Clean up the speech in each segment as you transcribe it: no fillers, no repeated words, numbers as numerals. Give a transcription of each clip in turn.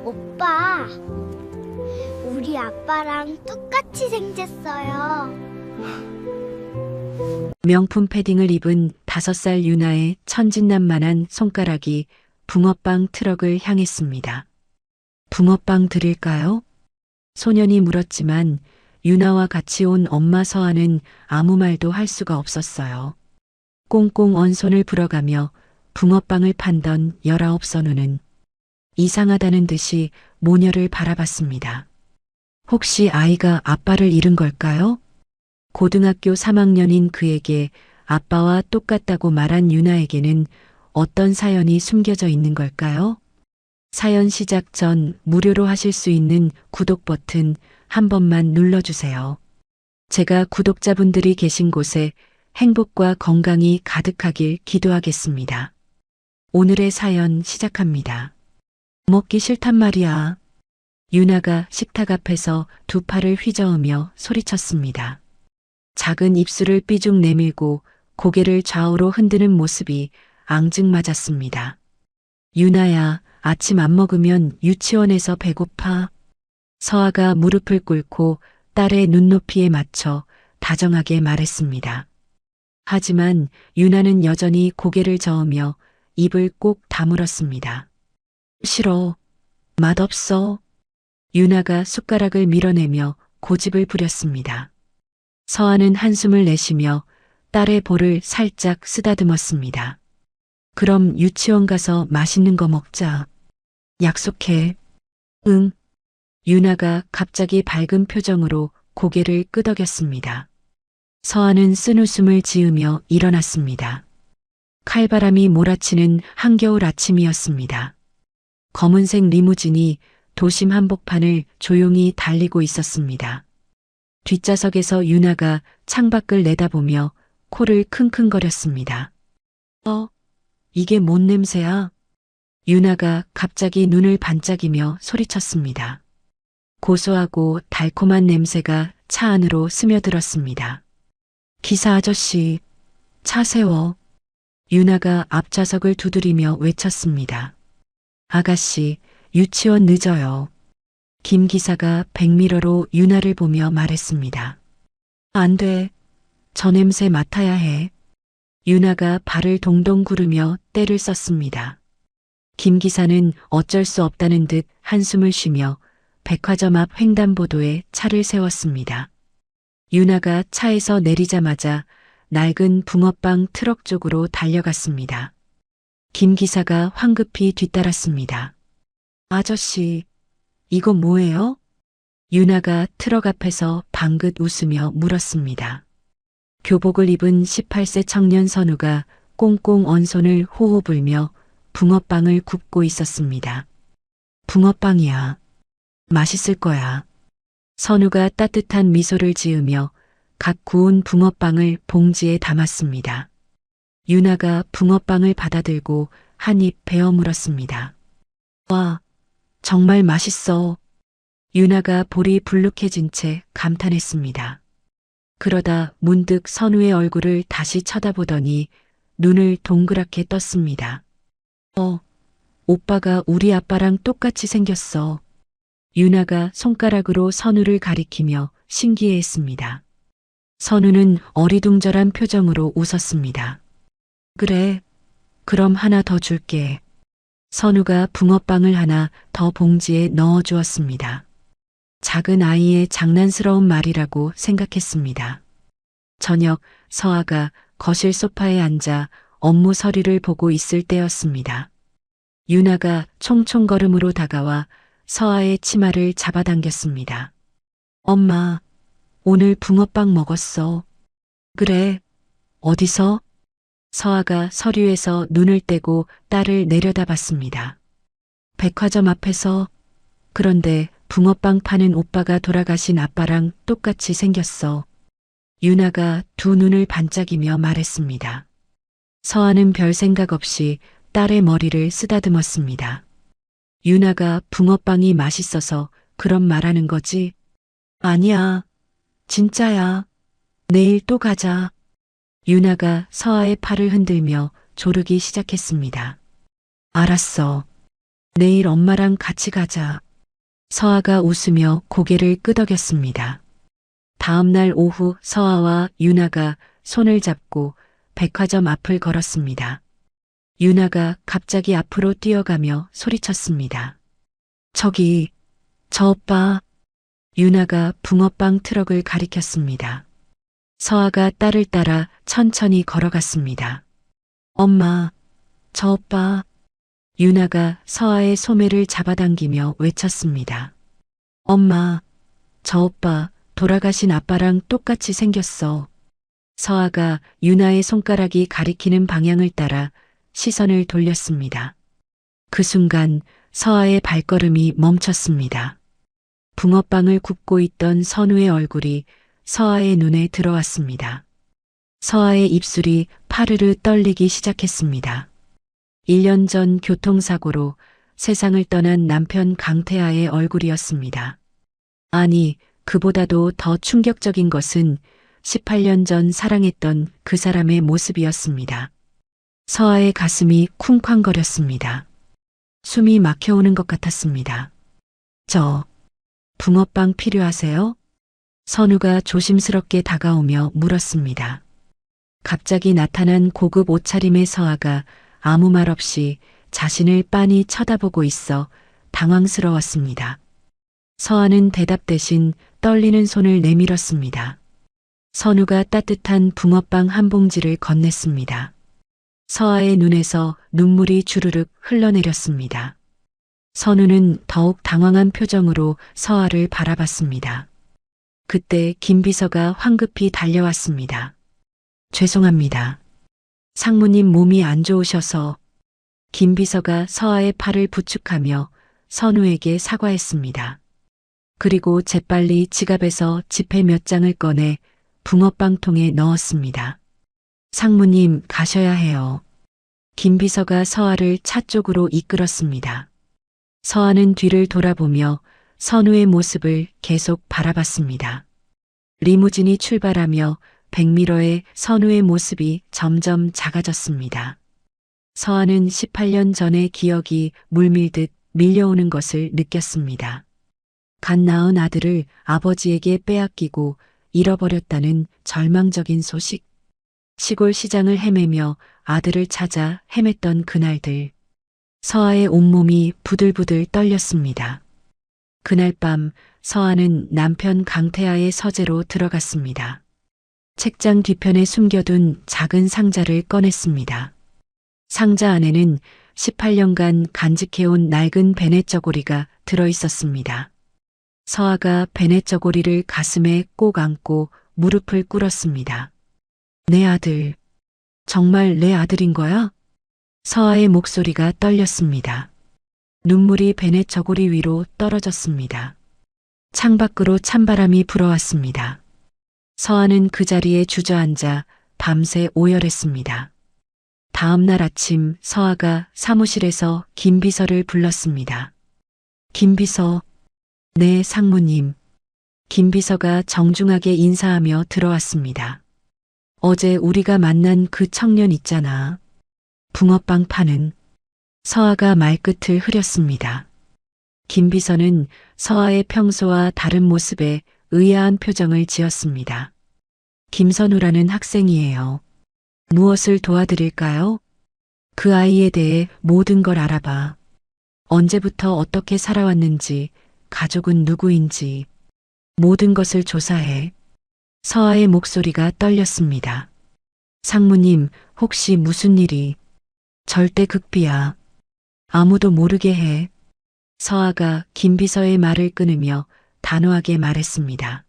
오빠, 우리 아빠랑 똑같이 생겼어요. 명품 패딩을 입은 5살 유나의 천진난만한 손가락이 붕어빵 트럭을 향했습니다. 붕어빵 드릴까요? 소년이 물었지만 유나와 같이 온 엄마 서아는 아무 말도 할 수가 없었어요. 꽁꽁 언 손을 불어가며 붕어빵을 판던 19선우는 이상하다는 듯이 모녀를 바라봤습니다. 혹시 아이가 아빠를 잃은 걸까요? 고등학교 3학년인 그에게 아빠와 똑같다고 말한 유나에게는 어떤 사연이 숨겨져 있는 걸까요? 사연 시작 전 무료로 하실 수 있는 구독 버튼 한 번만 눌러주세요. 제가 구독자분들이 계신 곳에 행복과 건강이 가득하길 기도하겠습니다. 오늘의 사연 시작합니다. 먹기 싫단 말이야. 유나가 식탁 앞에서 두 팔을 휘저으며 소리쳤습니다. 작은 입술을 삐죽 내밀고 고개를 좌우로 흔드는 모습이 앙증맞았습니다. 유나야, 아침 안 먹으면 유치원에서 배고파. 서아가 무릎을 꿇고 딸의 눈높이에 맞춰 다정하게 말했습니다. 하지만 유나는 여전히 고개를 저으며 입을 꼭 다물었습니다. 싫어. 맛없어. 유나가 숟가락을 밀어내며 고집을 부렸습니다. 서아는 한숨을 내쉬며 딸의 볼을 살짝 쓰다듬었습니다. 그럼 유치원 가서 맛있는 거 먹자. 약속해. 응. 유나가 갑자기 밝은 표정으로 고개를 끄덕였습니다. 서아는 쓴웃음을 지으며 일어났습니다. 칼바람이 몰아치는 한겨울 아침이었습니다. 검은색 리무진이 도심 한복판을 조용히 달리고 있었습니다. 뒷좌석에서 유나가 창밖을 내다보며 코를 킁킁거렸습니다. 이게 뭔 냄새야? 유나가 갑자기 눈을 반짝이며 소리쳤습니다. 고소하고 달콤한 냄새가 차 안으로 스며들었습니다. 기사 아저씨, 차 세워. 유나가 앞좌석을 두드리며 외쳤습니다. 아가씨, 유치원 늦어요. 김 기사가 백미러로 유나를 보며 말했습니다. 안 돼. 저 냄새 맡아야 해. 유나가 발을 동동 구르며 떼를 썼습니다. 김 기사는 어쩔 수 없다는 듯 한숨을 쉬며 백화점 앞 횡단보도에 차를 세웠습니다. 유나가 차에서 내리자마자 낡은 붕어빵 트럭 쪽으로 달려갔습니다. 김 기사가 황급히 뒤따랐습니다. 아저씨, 이거 뭐예요? 유나가 트럭 앞에서 방긋 웃으며 물었습니다. 교복을 입은 18세 청년 선우가 꽁꽁 언 손을 호호 불며 붕어빵을 굽고 있었습니다. 붕어빵이야. 맛있을 거야. 선우가 따뜻한 미소를 지으며 각 구운 붕어빵을 봉지에 담았습니다. 유나가 붕어빵을 받아들고 한 입 베어 물었습니다. 와, 정말 맛있어. 유나가 볼이 불룩해진 채 감탄했습니다. 그러다 문득 선우의 얼굴을 다시 쳐다보더니 눈을 동그랗게 떴습니다. 오빠가 우리 아빠랑 똑같이 생겼어. 유나가 손가락으로 선우를 가리키며 신기해했습니다. 선우는 어리둥절한 표정으로 웃었습니다. 그래, 그럼 하나 더 줄게. 선우가 붕어빵을 하나 더 봉지에 넣어 주었습니다. 작은 아이의 장난스러운 말이라고 생각했습니다. 저녁 서아가 거실 소파에 앉아 업무 서류를 보고 있을 때였습니다. 유나가 총총걸음으로 다가와 서아의 치마를 잡아당겼습니다. 엄마, 오늘 붕어빵 먹었어. 그래, 어디서? 서아가 서류에서 눈을 떼고 딸을 내려다봤습니다. 백화점 앞에서. 그런데 붕어빵 파는 오빠가 돌아가신 아빠랑 똑같이 생겼어. 유나가 두 눈을 반짝이며 말했습니다. 서아는 별 생각 없이 딸의 머리를 쓰다듬었습니다. 유나가 붕어빵이 맛있어서 그런 말하는 거지? 아니야. 진짜야. 내일 또 가자. 유나가 서아의 팔을 흔들며 조르기 시작했습니다. 알았어. 내일 엄마랑 같이 가자. 서아가 웃으며 고개를 끄덕였습니다. 다음 날 오후 서아와 유나가 손을 잡고 백화점 앞을 걸었습니다. 유나가 갑자기 앞으로 뛰어가며 소리쳤습니다. 저기, 저 오빠. 유나가 붕어빵 트럭을 가리켰습니다. 서아가 딸을 따라 천천히 걸어갔습니다. 엄마, 저 오빠. 유나가 서아의 소매를 잡아당기며 외쳤습니다. 엄마, 저 오빠 돌아가신 아빠랑 똑같이 생겼어. 서아가 유나의 손가락이 가리키는 방향을 따라 시선을 돌렸습니다. 그 순간 서아의 발걸음이 멈췄습니다. 붕어빵을 굽고 있던 선우의 얼굴이 서아의 눈에 들어왔습니다. 서아의 입술이 파르르 떨리기 시작했습니다. 1년 전 교통사고로 세상을 떠난 남편 강태아의 얼굴이었습니다. 아니, 그보다도 더 충격적인 것은 18년 전 사랑했던 그 사람의 모습이었습니다. 서아의 가슴이 쿵쾅거렸습니다. 숨이 막혀오는 것 같았습니다. 저, 붕어빵 필요하세요? 선우가 조심스럽게 다가오며 물었습니다. 갑자기 나타난 고급 옷차림의 서아가 아무 말 없이 자신을 빤히 쳐다보고 있어 당황스러웠습니다. 서아는 대답 대신 떨리는 손을 내밀었습니다. 선우가 따뜻한 붕어빵 한 봉지를 건넸습니다. 서아의 눈에서 눈물이 주르륵 흘러내렸습니다. 선우는 더욱 당황한 표정으로 서아를 바라봤습니다. 그때 김 비서가 황급히 달려왔습니다. 죄송합니다. 상무님 몸이 안 좋으셔서. 김 비서가 서아의 팔을 부축하며 선우에게 사과했습니다. 그리고 재빨리 지갑에서 지폐 몇 장을 꺼내 붕어빵통에 넣었습니다. 상무님 가셔야 해요. 김 비서가 서아를 차 쪽으로 이끌었습니다. 서아는 뒤를 돌아보며 선우의 모습을 계속 바라봤습니다. 리무진이 출발하며 백미러에 선우의 모습이 점점 작아졌습니다. 서아는 18년 전의 기억이 물밀듯 밀려오는 것을 느꼈습니다. 갓 낳은 아들을 아버지에게 빼앗기고 잃어버렸다는 절망적인 소식. 시골 시장을 헤매며 아들을 찾아 헤맸던 그날들. 서아의 온몸이 부들부들 떨렸습니다. 그날 밤 서아는 남편 강태아의 서재로 들어갔습니다. 책장 뒤편에 숨겨둔 작은 상자를 꺼냈습니다. 상자 안에는 18년간 간직해온 낡은 베네 저고리가 들어있었습니다. 서아가 베네 저고리를 가슴에 꼭 안고 무릎을 꿇었습니다. 내 아들, 정말 내 아들인 거야? 서아의 목소리가 떨렸습니다. 눈물이 베네 저고리 위로 떨어졌습니다. 창밖으로 찬바람이 불어왔습니다. 서아는 그 자리에 주저앉아 밤새 오열했습니다. 다음 날 아침 서아가 사무실에서 김 비서를 불렀습니다. 김 비서, 네 상무님. 김 비서가 정중하게 인사하며 들어왔습니다. 어제 우리가 만난 그 청년 있잖아. 붕어빵 파는. 서아가 말끝을 흐렸습니다. 김 비서는 서아의 평소와 다른 모습에 의아한 표정을 지었습니다. 김선우라는 학생이에요. 무엇을 도와드릴까요? 그 아이에 대해 모든 걸 알아봐. 언제부터 어떻게 살아왔는지, 가족은 누구인지, 모든 것을 조사해. 서아의 목소리가 떨렸습니다. 상무님, 혹시 무슨 일이? 절대 극비야. 아무도 모르게 해. 서아가 김 비서의 말을 끊으며 단호하게 말했습니다.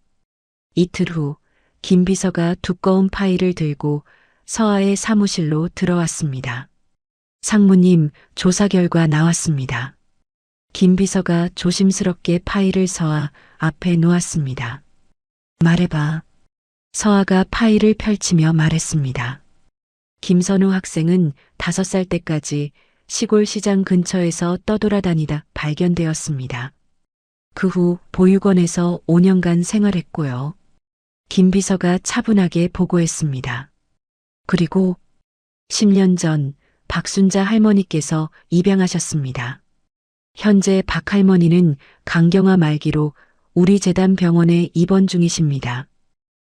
이틀 후, 김 비서가 두꺼운 파일을 들고 서아의 사무실로 들어왔습니다. 상무님, 조사 결과 나왔습니다. 김 비서가 조심스럽게 파일을 서아 앞에 놓았습니다. 말해봐. 서아가 파일을 펼치며 말했습니다. 김선우 학생은 5살 때까지 시골 시장 근처에서 떠돌아다니다 발견되었습니다. 그 후 보육원에서 5년간 생활했고요. 김 비서가 차분하게 보고했습니다. 그리고 10년 전 박순자 할머니께서 입양하셨습니다. 현재 박 할머니는 강경화 말기로 우리 재단 병원에 입원 중이십니다.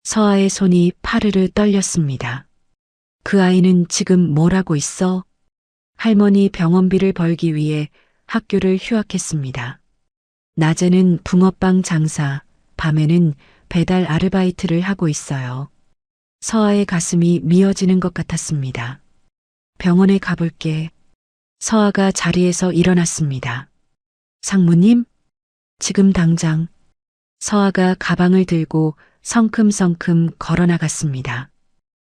서아의 손이 파르르 떨렸습니다. 그 아이는 지금 뭘 하고 있어? 할머니 병원비를 벌기 위해 학교를 휴학했습니다. 낮에는 붕어빵 장사, 밤에는 배달 아르바이트를 하고 있어요. 서아의 가슴이 미어지는 것 같았습니다. 병원에 가볼게. 서아가 자리에서 일어났습니다. 상무님? 지금 당장. 서아가 가방을 들고 성큼성큼 걸어 나갔습니다.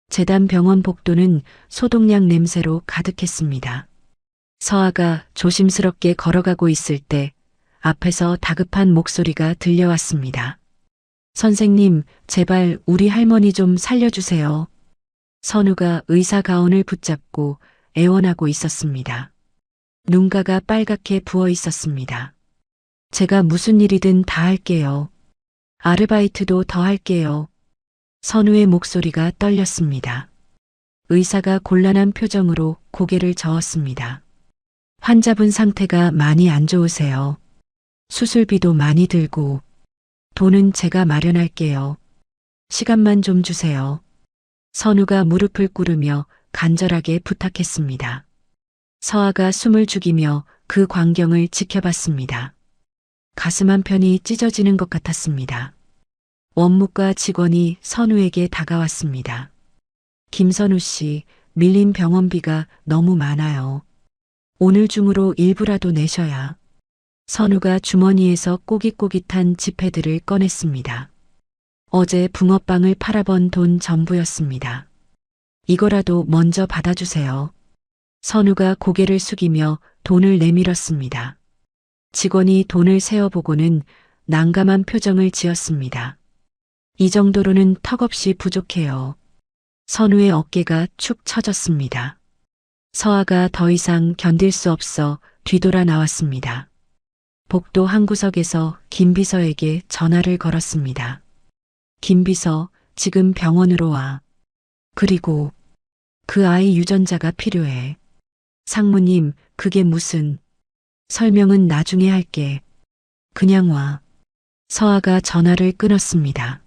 재단 병원 복도는 소독약 냄새로 가득했습니다. 서아가 조심스럽게 걸어가고 있을 때 앞에서 다급한 목소리가 들려왔습니다. 선생님, 제발 우리 할머니 좀 살려주세요. 선우가 의사 가운을 붙잡고 애원하고 있었습니다. 눈가가 빨갛게 부어 있었습니다. 제가 무슨 일이든 다 할게요. 아르바이트도 더 할게요. 선우의 목소리가 떨렸습니다. 의사가 곤란한 표정으로 고개를 저었습니다. 환자분 상태가 많이 안 좋으세요. 수술비도 많이 들고 돈은 제가 마련할게요. 시간만 좀 주세요. 선우가 무릎을 꿇으며 간절하게 부탁했습니다. 서아가 숨을 죽이며 그 광경을 지켜봤습니다. 가슴 한편이 찢어지는 것 같았습니다. 원무과 직원이 선우에게 다가왔습니다. 김선우 씨, 밀린 병원비가 너무 많아요. 오늘 중으로 일부라도 내셔야. 선우가 주머니에서 꼬깃꼬깃한 지폐들을 꺼냈습니다. 어제 붕어빵을 팔아본 돈 전부였습니다. 이거라도 먼저 받아주세요. 선우가 고개를 숙이며 돈을 내밀었습니다. 직원이 돈을 세어보고는 난감한 표정을 지었습니다. 이 정도로는 턱없이 부족해요. 선우의 어깨가 축 처졌습니다. 서아가 더 이상 견딜 수 없어 뒤돌아 나왔습니다. 복도 한 구석에서 김 비서에게 전화를 걸었습니다. 김 비서, 지금 병원으로 와. 그리고 그 아이 유전자가 필요해. 상무님, 그게 무슨... 설명은 나중에 할게. 그냥 와. 서아가 전화를 끊었습니다.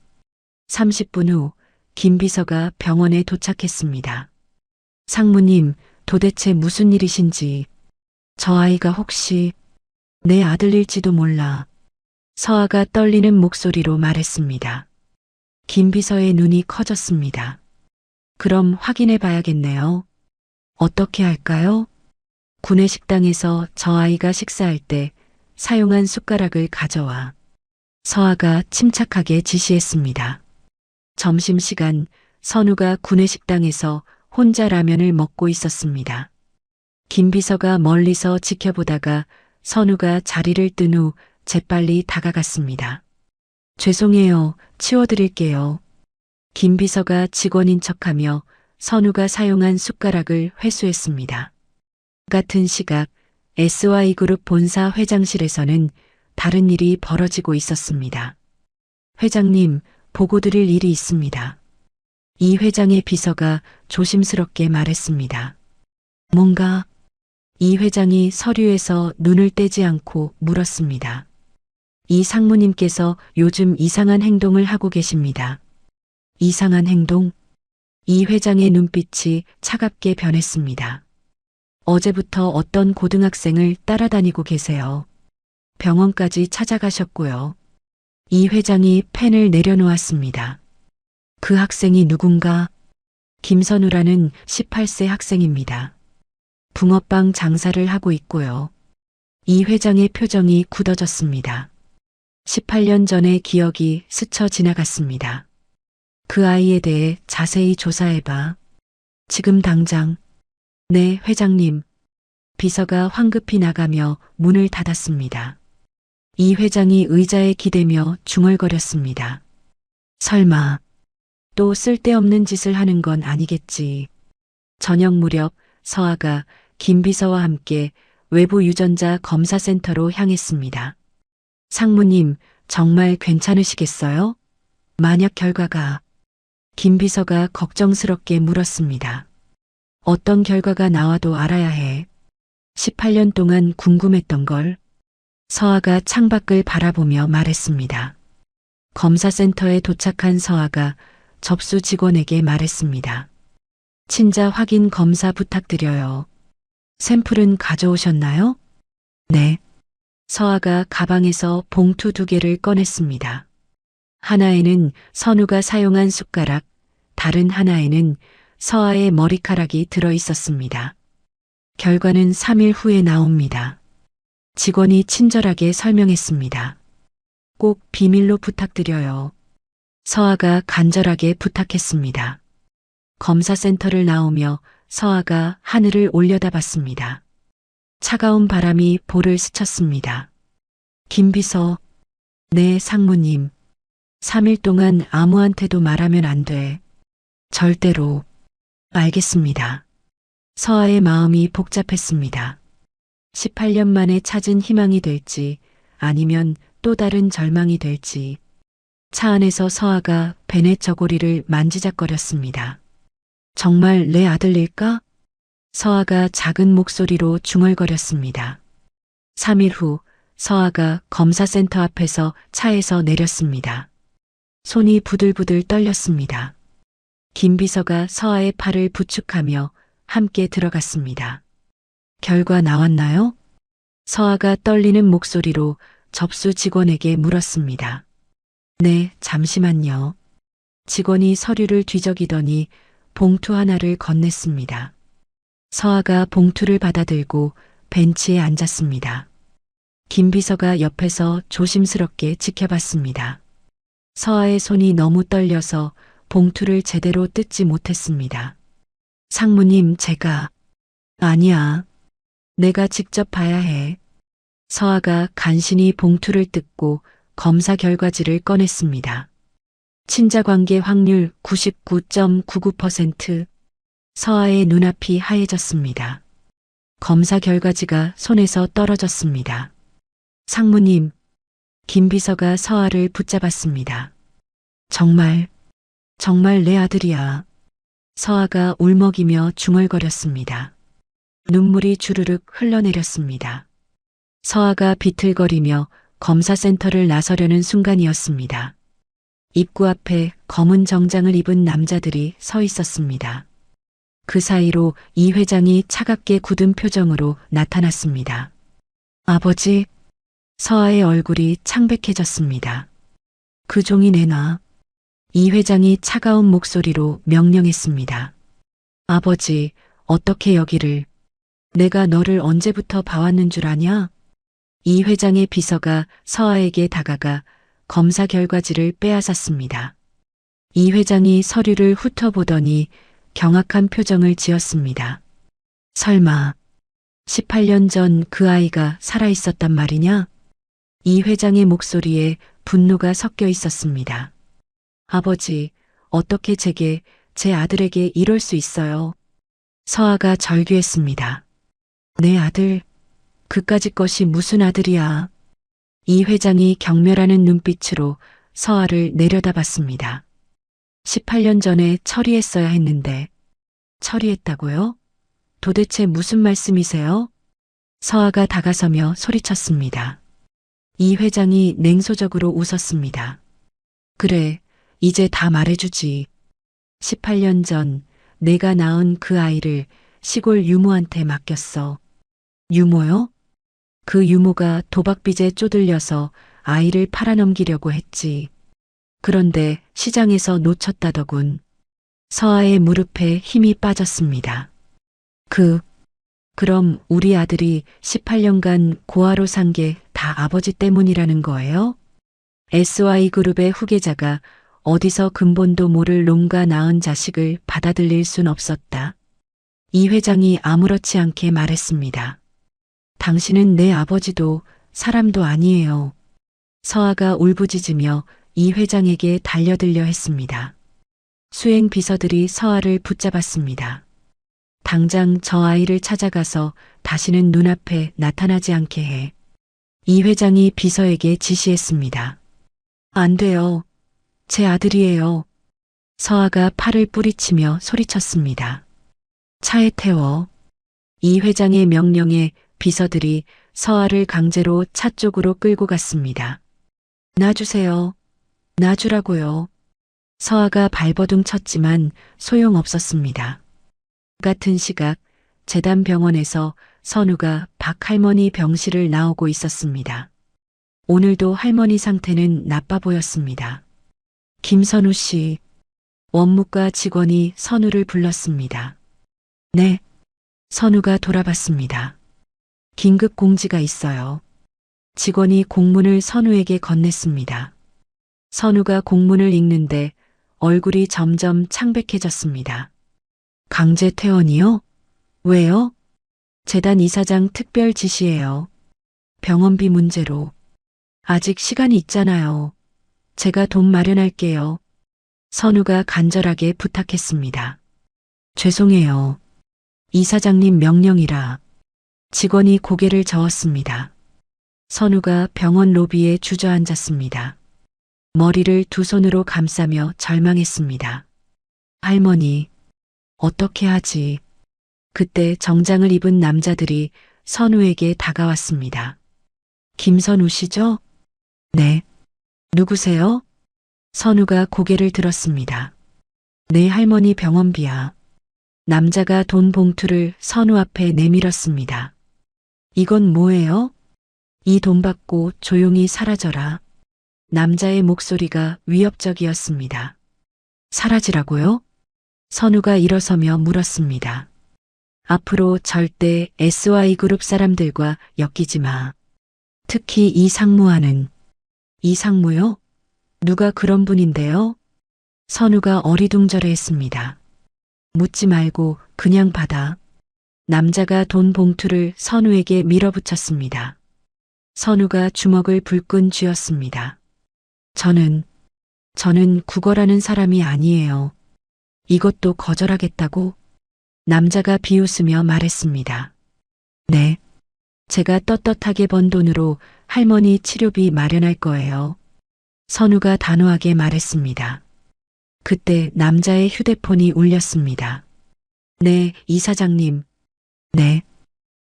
30분 후 김 비서가 병원에 도착했습니다. 상무님, 도대체 무슨 일이신지. 저 아이가 혹시 내 아들일지도 몰라. 서아가 떨리는 목소리로 말했습니다. 김 비서의 눈이 커졌습니다. 그럼 확인해 봐야겠네요. 어떻게 할까요? 구내식당에서 저 아이가 식사할 때 사용한 숟가락을 가져와. 서아가 침착하게 지시했습니다. 점심시간 선우가 구내식당에서 혼자 라면을 먹고 있었습니다. 김 비서가 멀리서 지켜보다가 선우가 자리를 뜬 후 재빨리 다가갔습니다. 죄송해요. 치워드릴게요. 김 비서가 직원인 척하며 선우가 사용한 숟가락을 회수했습니다. 같은 시각 SY그룹 본사 회장실에서는 다른 일이 벌어지고 있었습니다. 회장님, 보고 드릴 일이 있습니다. 이 회장의 비서가 조심스럽게 말했습니다. 뭔가? 이 회장이 서류에서 눈을 떼지 않고 물었습니다. 이 상무님께서 요즘 이상한 행동을 하고 계십니다. 이상한 행동? 이 회장의 눈빛이 차갑게 변했습니다. 어제부터 어떤 고등학생을 따라다니고 계세요. 병원까지 찾아가셨고요. 이 회장이 펜을 내려놓았습니다. 그 학생이 누군가? 김선우라는 18세 학생입니다. 붕어빵 장사를 하고 있고요. 이 회장의 표정이 굳어졌습니다. 18년 전의 기억이 스쳐 지나갔습니다. 그 아이에 대해 자세히 조사해봐. 지금 당장. 네, 회장님. 비서가 황급히 나가며 문을 닫았습니다. 이 회장이 의자에 기대며 중얼거렸습니다. 설마 또 쓸데없는 짓을 하는 건 아니겠지. 저녁 무렵 서아가 김 비서와 함께 외부 유전자 검사센터로 향했습니다. 상무님, 정말 괜찮으시겠어요? 만약 결과가... 김 비서가 걱정스럽게 물었습니다. 어떤 결과가 나와도 알아야 해. 18년 동안 궁금했던 걸. 서아가 창밖을 바라보며 말했습니다. 검사센터에 도착한 서아가 접수 직원에게 말했습니다. 친자 확인 검사 부탁드려요. 샘플은 가져오셨나요? 네. 서아가 가방에서 봉투 2개를 꺼냈습니다. 하나에는 선우가 사용한 숟가락, 다른 하나에는 서아의 머리카락이 들어 있었습니다. 결과는 3일 후에 나옵니다. 직원이 친절하게 설명했습니다. 꼭 비밀로 부탁드려요. 서아가 간절하게 부탁했습니다. 검사센터를 나오며 서아가 하늘을 올려다봤습니다. 차가운 바람이 볼을 스쳤습니다. 김비서, 네 상무님. 3일 동안 아무한테도 말하면 안 돼. 절대로. 알겠습니다. 서아의 마음이 복잡했습니다. 18년 만에 찾은 희망이 될지 아니면 또 다른 절망이 될지. 차 안에서 서아가 벤의 저고리를 만지작거렸습니다. 정말 내 아들일까? 서아가 작은 목소리로 중얼거렸습니다. 3일 후 서아가 검사센터 앞에서 차에서 내렸습니다. 손이 부들부들 떨렸습니다. 김 비서가 서아의 팔을 부축하며 함께 들어갔습니다. 결과 나왔나요? 서아가 떨리는 목소리로 접수 직원에게 물었습니다. 네, 잠시만요. 직원이 서류를 뒤적이더니 봉투 하나를 건넸습니다. 서아가 봉투를 받아들고 벤치에 앉았습니다. 김 비서가 옆에서 조심스럽게 지켜봤습니다. 서아의 손이 너무 떨려서 봉투를 제대로 뜯지 못했습니다. 상무님, 제가... 아니야. 내가 직접 봐야 해. 서아가 간신히 봉투를 뜯고 검사 결과지를 꺼냈습니다. 친자관계 확률 99.99%. 서아의 눈앞이 하얘졌습니다. 검사 결과지가 손에서 떨어졌습니다. 상무님, 김 비서가 서아를 붙잡았습니다. 정말 내 아들이야. 서아가 울먹이며 중얼거렸습니다. 눈물이 주르륵 흘러내렸습니다. 서아가 비틀거리며 검사센터를 나서려는 순간이었습니다. 입구 앞에 검은 정장을 입은 남자들이 서 있었습니다. 그 사이로 이 회장이 차갑게 굳은 표정으로 나타났습니다. 아버지, 서아의 얼굴이 창백해졌습니다. 그 종이 내놔. 이 회장이 차가운 목소리로 명령했습니다. 아버지, 어떻게 여기를... 내가 너를 언제부터 봐왔는 줄 아냐? 이 회장의 비서가 서아에게 다가가 검사 결과지를 빼앗았습니다. 이 회장이 서류를 훑어보더니 경악한 표정을 지었습니다. 설마 18년 전 그 아이가 살아있었단 말이냐? 이 회장의 목소리에 분노가 섞여 있었습니다. 아버지, 어떻게 제게, 제 아들에게 이럴 수 있어요? 서아가 절규했습니다. 내 아들, 그까짓 것이 무슨 아들이야? 이 회장이 경멸하는 눈빛으로 서아를 내려다봤습니다. 18년 전에 처리했어야 했는데. 처리했다고요? 도대체 무슨 말씀이세요? 서아가 다가서며 소리쳤습니다. 이 회장이 냉소적으로 웃었습니다. 그래, 이제 다 말해주지. 18년 전 내가 낳은 그 아이를 시골 유모한테 맡겼어. 유모요? 그 유모가 도박빚에 쪼들려서 아이를 팔아넘기려고 했지. 그런데 시장에서 놓쳤다더군. 서아의 무릎에 힘이 빠졌습니다. 그럼 우리 아들이 18년간 고아로 산 게 다 아버지 때문이라는 거예요? SY그룹의 후계자가 어디서 근본도 모를 놈과 낳은 자식을 받아들일 순 없었다. 이 회장이 아무렇지 않게 말했습니다. 당신은 내 아버지도 사람도 아니에요. 서아가 울부짖으며 이 회장에게 달려들려 했습니다. 수행 비서들이 서아를 붙잡았습니다. 당장 저 아이를 찾아가서 다시는 눈앞에 나타나지 않게 해. 이 회장이 비서에게 지시했습니다. 안 돼요. 제 아들이에요. 서아가 팔을 뿌리치며 소리쳤습니다. 차에 태워. 이 회장의 명령에 비서들이 서아를 강제로 차 쪽으로 끌고 갔습니다. 놔주세요. 놔주라고요. 서아가 발버둥 쳤지만 소용없었습니다. 같은 시각 재단병원에서 선우가 박 할머니 병실을 나오고 있었습니다. 오늘도 할머니 상태는 나빠 보였습니다. 김선우 씨, 원무과 직원이 선우를 불렀습니다. 네. 선우가 돌아봤습니다. 긴급 공지가 있어요. 직원이 공문을 선우에게 건넸습니다. 선우가 공문을 읽는데 얼굴이 점점 창백해졌습니다. 강제 퇴원이요? 왜요? 재단 이사장 특별 지시예요. 병원비 문제로. 아직 시간이 있잖아요. 제가 돈 마련할게요. 선우가 간절하게 부탁했습니다. 죄송해요. 이사장님 명령이라. 직원이 고개를 저었습니다. 선우가 병원 로비에 주저앉았습니다. 머리를 두 손으로 감싸며 절망했습니다. 할머니, 어떻게 하지? 그때 정장을 입은 남자들이 선우에게 다가왔습니다. 김선우 씨죠? 네. 누구세요? 선우가 고개를 들었습니다. 내 할머니 병원비야. 남자가 돈 봉투를 선우 앞에 내밀었습니다. 이건 뭐예요? 이 돈 받고 조용히 사라져라. 남자의 목소리가 위협적이었습니다. 사라지라고요? 선우가 일어서며 물었습니다. 앞으로 절대 SY그룹 사람들과 엮이지 마. 특히 이 상무와는. 이 상무요? 누가 그런 분인데요? 선우가 어리둥절해했습니다. 묻지 말고 그냥 받아. 남자가 돈 봉투를 선우에게 밀어붙였습니다. 선우가 주먹을 불끈 쥐었습니다. 저는 국어라는 사람이 아니에요. 이것도 거절하겠다고? 남자가 비웃으며 말했습니다. 네. 제가 떳떳하게 번 돈으로 할머니 치료비 마련할 거예요. 선우가 단호하게 말했습니다. 그때 남자의 휴대폰이 울렸습니다. 네, 이사장님. 네,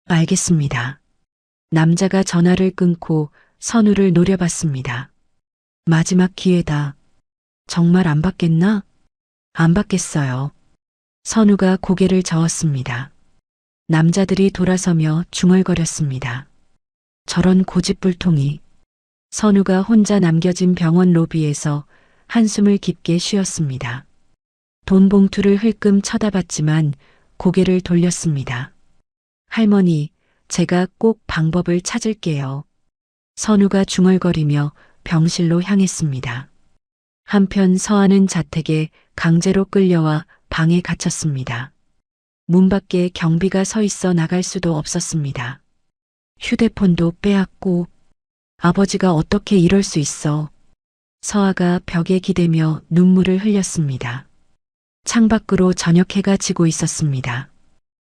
알겠습니다. 남자가 전화를 끊고 선우를 노려봤습니다. 마지막 기회다. 정말 안 받겠나? 안 받겠어요. 선우가 고개를 저었습니다. 남자들이 돌아서며 중얼거렸습니다. 저런 고집불통이. 선우가 혼자 남겨진 병원 로비에서 한숨을 깊게 쉬었습니다. 돈 봉투를 흘끔 쳐다봤지만 고개를 돌렸습니다. 할머니, 제가 꼭 방법을 찾을게요. 선우가 중얼거리며 병실로 향했습니다. 한편 서아는 자택에 강제로 끌려와 방에 갇혔습니다. 문 밖에 경비가 서 있어 나갈 수도 없었습니다. 휴대폰도 빼앗고 아버지가 어떻게 이럴 수 있어. 서아가 벽에 기대며 눈물을 흘렸습니다. 창밖으로 저녁 해가 지고 있었습니다.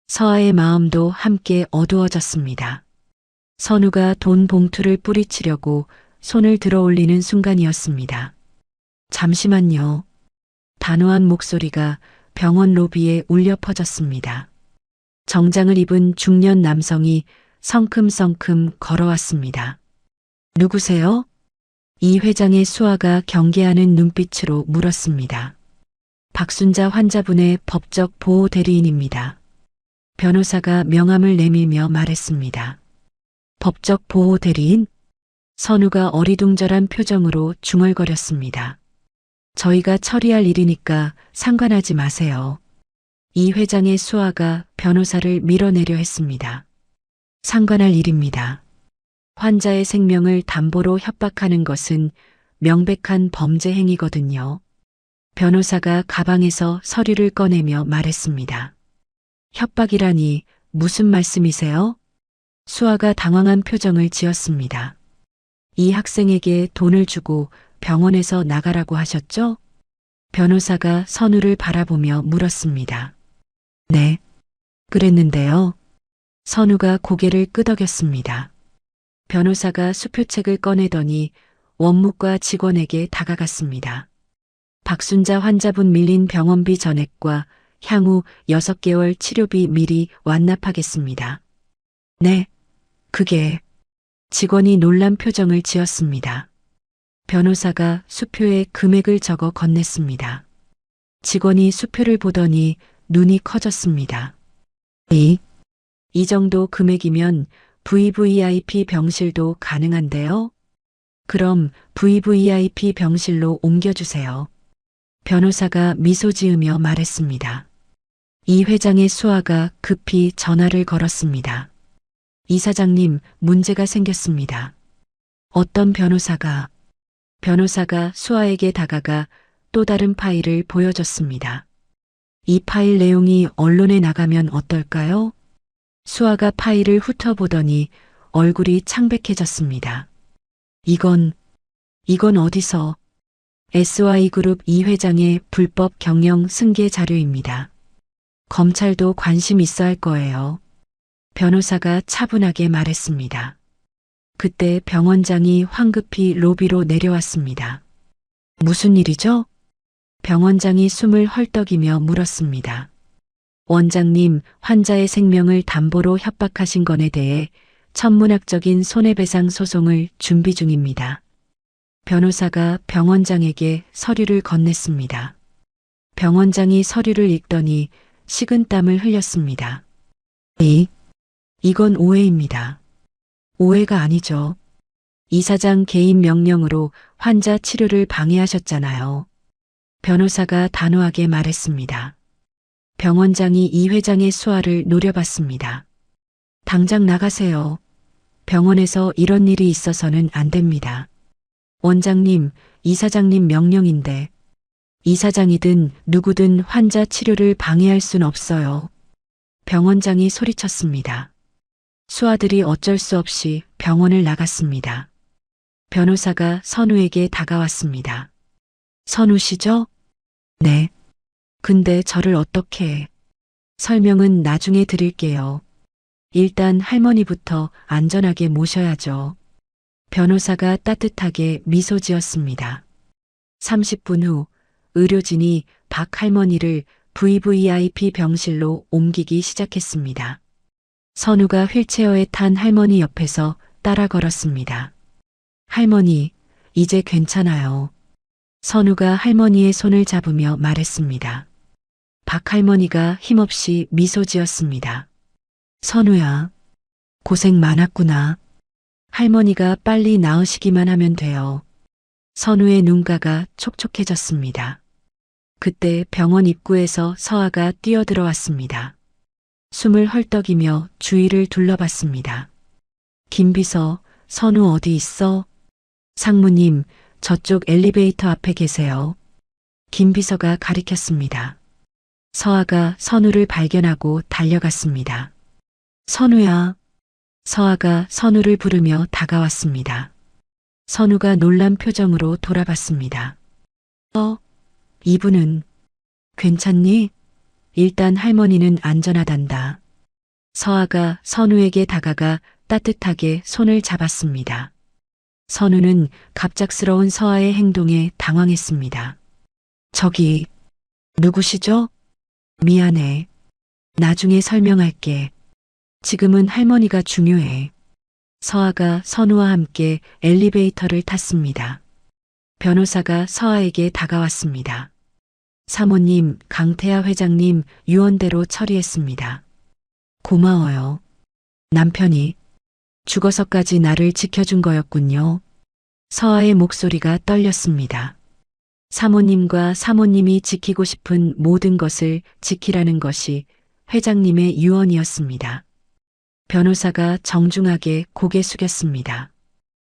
서아의 마음도 함께 어두워졌습니다. 선우가 돈 봉투를 뿌리치려고 손을 들어 올리는 순간이었습니다. 잠시만요. 단호한 목소리가 병원 로비에 울려 퍼졌습니다. 정장을 입은 중년 남성이 성큼성큼 걸어왔습니다. 누구세요? 이 회장의 수아가 경계하는 눈빛으로 물었습니다. 박순자 환자분의 법적 보호 대리인입니다. 변호사가 명함을 내밀며 말했습니다. 법적 보호 대리인? 선우가 어리둥절한 표정으로 중얼거렸습니다. 저희가 처리할 일이니까 상관하지 마세요. 이 회장의 수아가 변호사를 밀어내려 했습니다. 상관할 일입니다. 환자의 생명을 담보로 협박하는 것은 명백한 범죄 행위거든요. 변호사가 가방에서 서류를 꺼내며 말했습니다. 협박이라니 무슨 말씀이세요? 수아가 당황한 표정을 지었습니다. 이 학생에게 돈을 주고 병원에서 나가라고 하셨죠? 변호사가 선우를 바라보며 물었습니다. 네, 그랬는데요. 선우가 고개를 끄덕였습니다. 변호사가 수표책을 꺼내더니 원무과 직원에게 다가갔습니다. 박순자 환자분 밀린 병원비 전액과 향후 6개월 치료비 미리 완납하겠습니다. 네, 그게 직원이 놀란 표정을 지었습니다. 변호사가 수표에 금액을 적어 건넸습니다. 직원이 수표를 보더니 눈이 커졌습니다. 이 정도 금액이면 VVIP 병실도 가능한데요? 그럼 VVIP 병실로 옮겨주세요. 변호사가 미소 지으며 말했습니다. 이 회장의 수아가 급히 전화를 걸었습니다. 이사장님, 문제가 생겼습니다. 어떤 변호사가 수아에게 다가가 또 다른 파일을 보여줬습니다. 이 파일 내용이 언론에 나가면 어떨까요? 수아가 파일을 훑어보더니 얼굴이 창백해졌습니다. 이건 어디서? SY그룹 이 회장의 불법 경영 승계 자료입니다. 검찰도 관심 있어 할 거예요. 변호사가 차분하게 말했습니다. 그때 병원장이 황급히 로비로 내려왔습니다. 무슨 일이죠? 병원장이 숨을 헐떡이며 물었습니다. 원장님, 환자의 생명을 담보로 협박하신 건에 대해 천문학적인 손해배상 소송을 준비 중입니다. 변호사가 병원장에게 서류를 건넸습니다. 병원장이 서류를 읽더니 식은땀을 흘렸습니다. 이건 오해입니다. 오해가 아니죠. 이사장 개인 명령으로 환자 치료를 방해하셨잖아요. 변호사가 단호하게 말했습니다. 병원장이 이 회장의 수화를 노려봤습니다. 당장 나가세요. 병원에서 이런 일이 있어서는 안 됩니다. 원장님, 이사장님 명령인데 이사장이든 누구든 환자 치료를 방해할 순 없어요. 병원장이 소리쳤습니다. 수아들이 어쩔 수 없이 병원을 나갔습니다. 변호사가 선우에게 다가왔습니다. 선우 씨죠? 네. 근데 저를 어떻게? 설명은 나중에 드릴게요. 일단 할머니부터 안전하게 모셔야죠. 변호사가 따뜻하게 미소 지었습니다. 30분 후 의료진이 박 할머니를 VVIP 병실로 옮기기 시작했습니다. 선우가 휠체어에 탄 할머니 옆에서 따라 걸었습니다. 할머니, 이제 괜찮아요. 선우가 할머니의 손을 잡으며 말했습니다. 박 할머니가 힘없이 미소 지었습니다. 선우야, 고생 많았구나. 할머니가 빨리 나으시기만 하면 돼요. 선우의 눈가가 촉촉해졌습니다. 그때 병원 입구에서 서아가 뛰어들어왔습니다. 숨을 헐떡이며 주위를 둘러봤습니다. 김비서, 선우 어디 있어? 상무님, 저쪽 엘리베이터 앞에 계세요. 김비서가 가리켰습니다. 서아가 선우를 발견하고 달려갔습니다. 선우야. 서아가 선우를 부르며 다가왔습니다. 선우가 놀란 표정으로 돌아봤습니다. 이분은 괜찮니? 일단 할머니는 안전하단다. 서아가 선우에게 다가가 따뜻하게 손을 잡았습니다. 선우는 갑작스러운 서아의 행동에 당황했습니다. 저기, 누구시죠? 미안해. 나중에 설명할게. 지금은 할머니가 중요해. 서아가 선우와 함께 엘리베이터를 탔습니다. 변호사가 서아에게 다가왔습니다. 사모님, 강태하 회장님 유언대로 처리했습니다. 고마워요. 남편이 죽어서까지 나를 지켜준 거였군요. 서아의 목소리가 떨렸습니다. 사모님과 사모님이 지키고 싶은 모든 것을 지키라는 것이 회장님의 유언이었습니다. 변호사가 정중하게 고개 숙였습니다.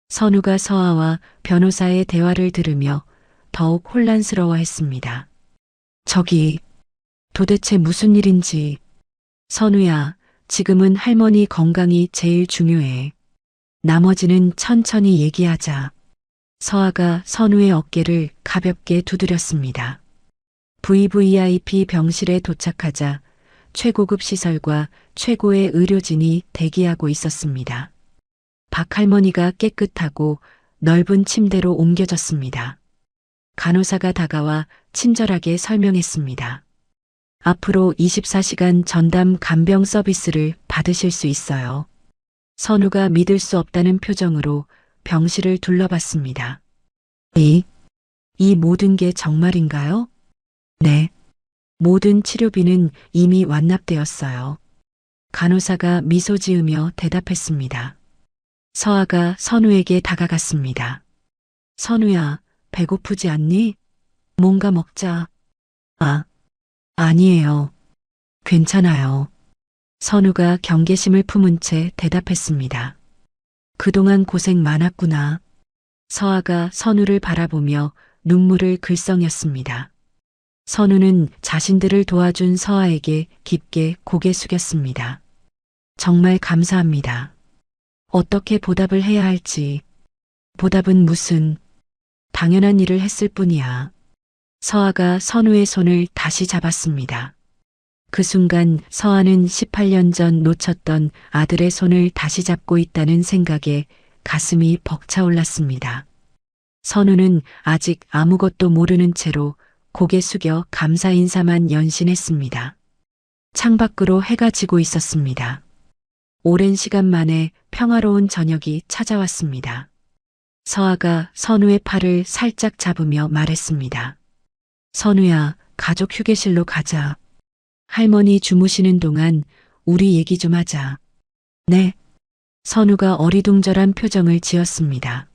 선우가 서아와 변호사의 대화를 들으며 더욱 혼란스러워했습니다. 저기, 도대체 무슨 일인지. 선우야, 지금은 할머니 건강이 제일 중요해. 나머지는 천천히 얘기하자. 서아가 선우의 어깨를 가볍게 두드렸습니다. VVIP 병실에 도착하자 최고급 시설과 최고의 의료진이 대기하고 있었습니다. 박 할머니가 깨끗하고 넓은 침대로 옮겨졌습니다. 간호사가 다가와 친절하게 설명했습니다. 앞으로 24시간 전담 간병 서비스를 받으실 수 있어요. 선우가 믿을 수 없다는 표정으로 병실을 둘러봤습니다. 이 모든 게 정말인가요? 네. 모든 치료비는 이미 완납되었어요. 간호사가 미소 지으며 대답했습니다. 서아가 선우에게 다가갔습니다. 선우야, 배고프지 않니? 뭔가 먹자. 아니에요. 괜찮아요. 선우가 경계심을 품은 채 대답했습니다. 그동안 고생 많았구나. 서아가 선우를 바라보며 눈물을 글썽였습니다. 선우는 자신들을 도와준 서아에게 깊게 고개 숙였습니다. 정말 감사합니다. 어떻게 보답을 해야 할지. 보답은 무슨 당연한 일을 했을 뿐이야. 서아가 선우의 손을 다시 잡았습니다. 그 순간 서아는 18년 전 놓쳤던 아들의 손을 다시 잡고 있다는 생각에 가슴이 벅차올랐습니다. 선우는 아직 아무것도 모르는 채로 고개 숙여 감사 인사만 연신했습니다. 창밖으로 해가 지고 있었습니다. 오랜 시간 만에 평화로운 저녁이 찾아왔습니다. 서아가 선우의 팔을 살짝 잡으며 말했습니다. 선우야, 가족 휴게실로 가자. 할머니 주무시는 동안 우리 얘기 좀 하자. 네. 선우가 어리둥절한 표정을 지었습니다.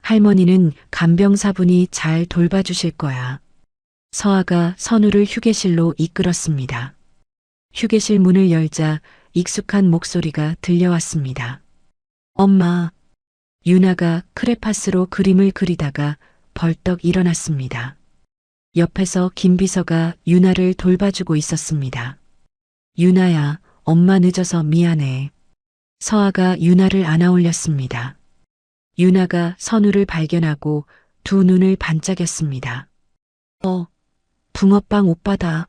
할머니는 간병사분이 잘 돌봐주실 거야. 서아가 선우를 휴게실로 이끌었습니다. 휴게실 문을 열자 익숙한 목소리가 들려왔습니다. 엄마. 유나가 크레파스로 그림을 그리다가 벌떡 일어났습니다. 옆에서 김 비서가 유나를 돌봐주고 있었습니다. 유나야, 엄마 늦어서 미안해. 서아가 유나를 안아올렸습니다. 유나가 선우를 발견하고 두 눈을 반짝였습니다. 붕어빵 오빠다.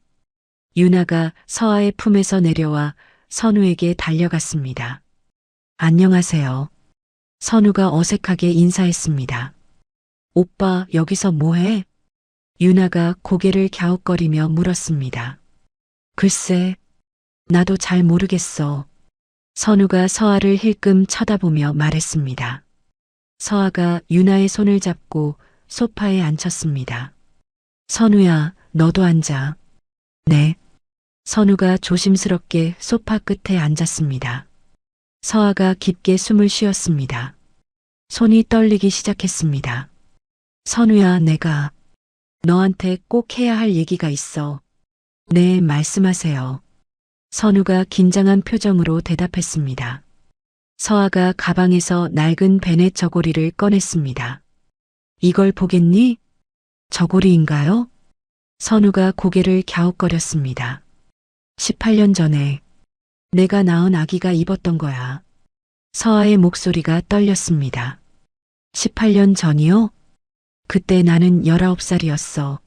유나가 서아의 품에서 내려와 선우에게 달려갔습니다. 안녕하세요. 선우가 어색하게 인사했습니다. 오빠, 여기서 뭐해? 유나가 고개를 갸웃거리며 물었습니다. 글쎄, 나도 잘 모르겠어. 선우가 서아를 힐끔 쳐다보며 말했습니다. 서아가 유나의 손을 잡고 소파에 앉혔습니다. 선우야, 너도 앉아. 네. 선우가 조심스럽게 소파 끝에 앉았습니다. 서아가 깊게 숨을 쉬었습니다. 손이 떨리기 시작했습니다. 선우야, 내가 너한테 꼭 해야 할 얘기가 있어. 네, 말씀하세요. 선우가 긴장한 표정으로 대답했습니다. 서아가 가방에서 낡은 베넷 저고리를 꺼냈습니다. 이걸 보겠니? 저고리인가요? 선우가 고개를 갸웃거렸습니다. 18년 전에 내가 낳은 아기가 입었던 거야. 서아의 목소리가 떨렸습니다. 18년 전이요? 그때 나는 19살이었어.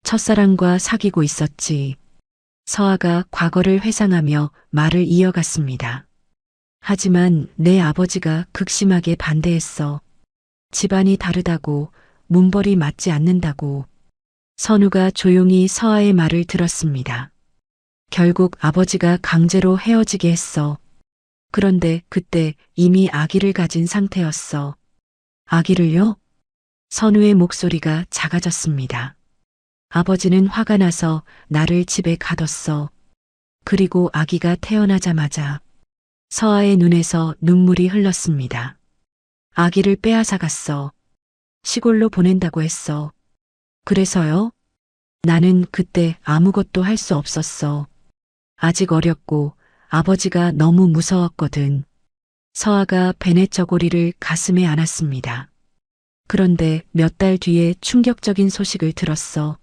첫사랑과 사귀고 있었지. 서아가 과거를 회상하며 말을 이어갔습니다. 하지만 내 아버지가 극심하게 반대했어. 집안이 다르다고, 문벌이 맞지 않는다고. 선우가 조용히 서아의 말을 들었습니다. 결국 아버지가 강제로 헤어지게 했어. 그런데 그때 이미 아기를 가진 상태였어. 아기를요? 선우의 목소리가 작아졌습니다. 아버지는 화가 나서 나를 집에 가뒀어. 그리고 아기가 태어나자마자 서아의 눈에서 눈물이 흘렀습니다. 아기를 빼앗아 갔어. 시골로 보낸다고 했어. 그래서요? 나는 그때 아무것도 할 수 없었어. 아직 어렸고 아버지가 너무 무서웠거든. 서아가 베넷 저고리를 가슴에 안았습니다. 그런데 몇 달 뒤에 충격적인 소식을 들었어.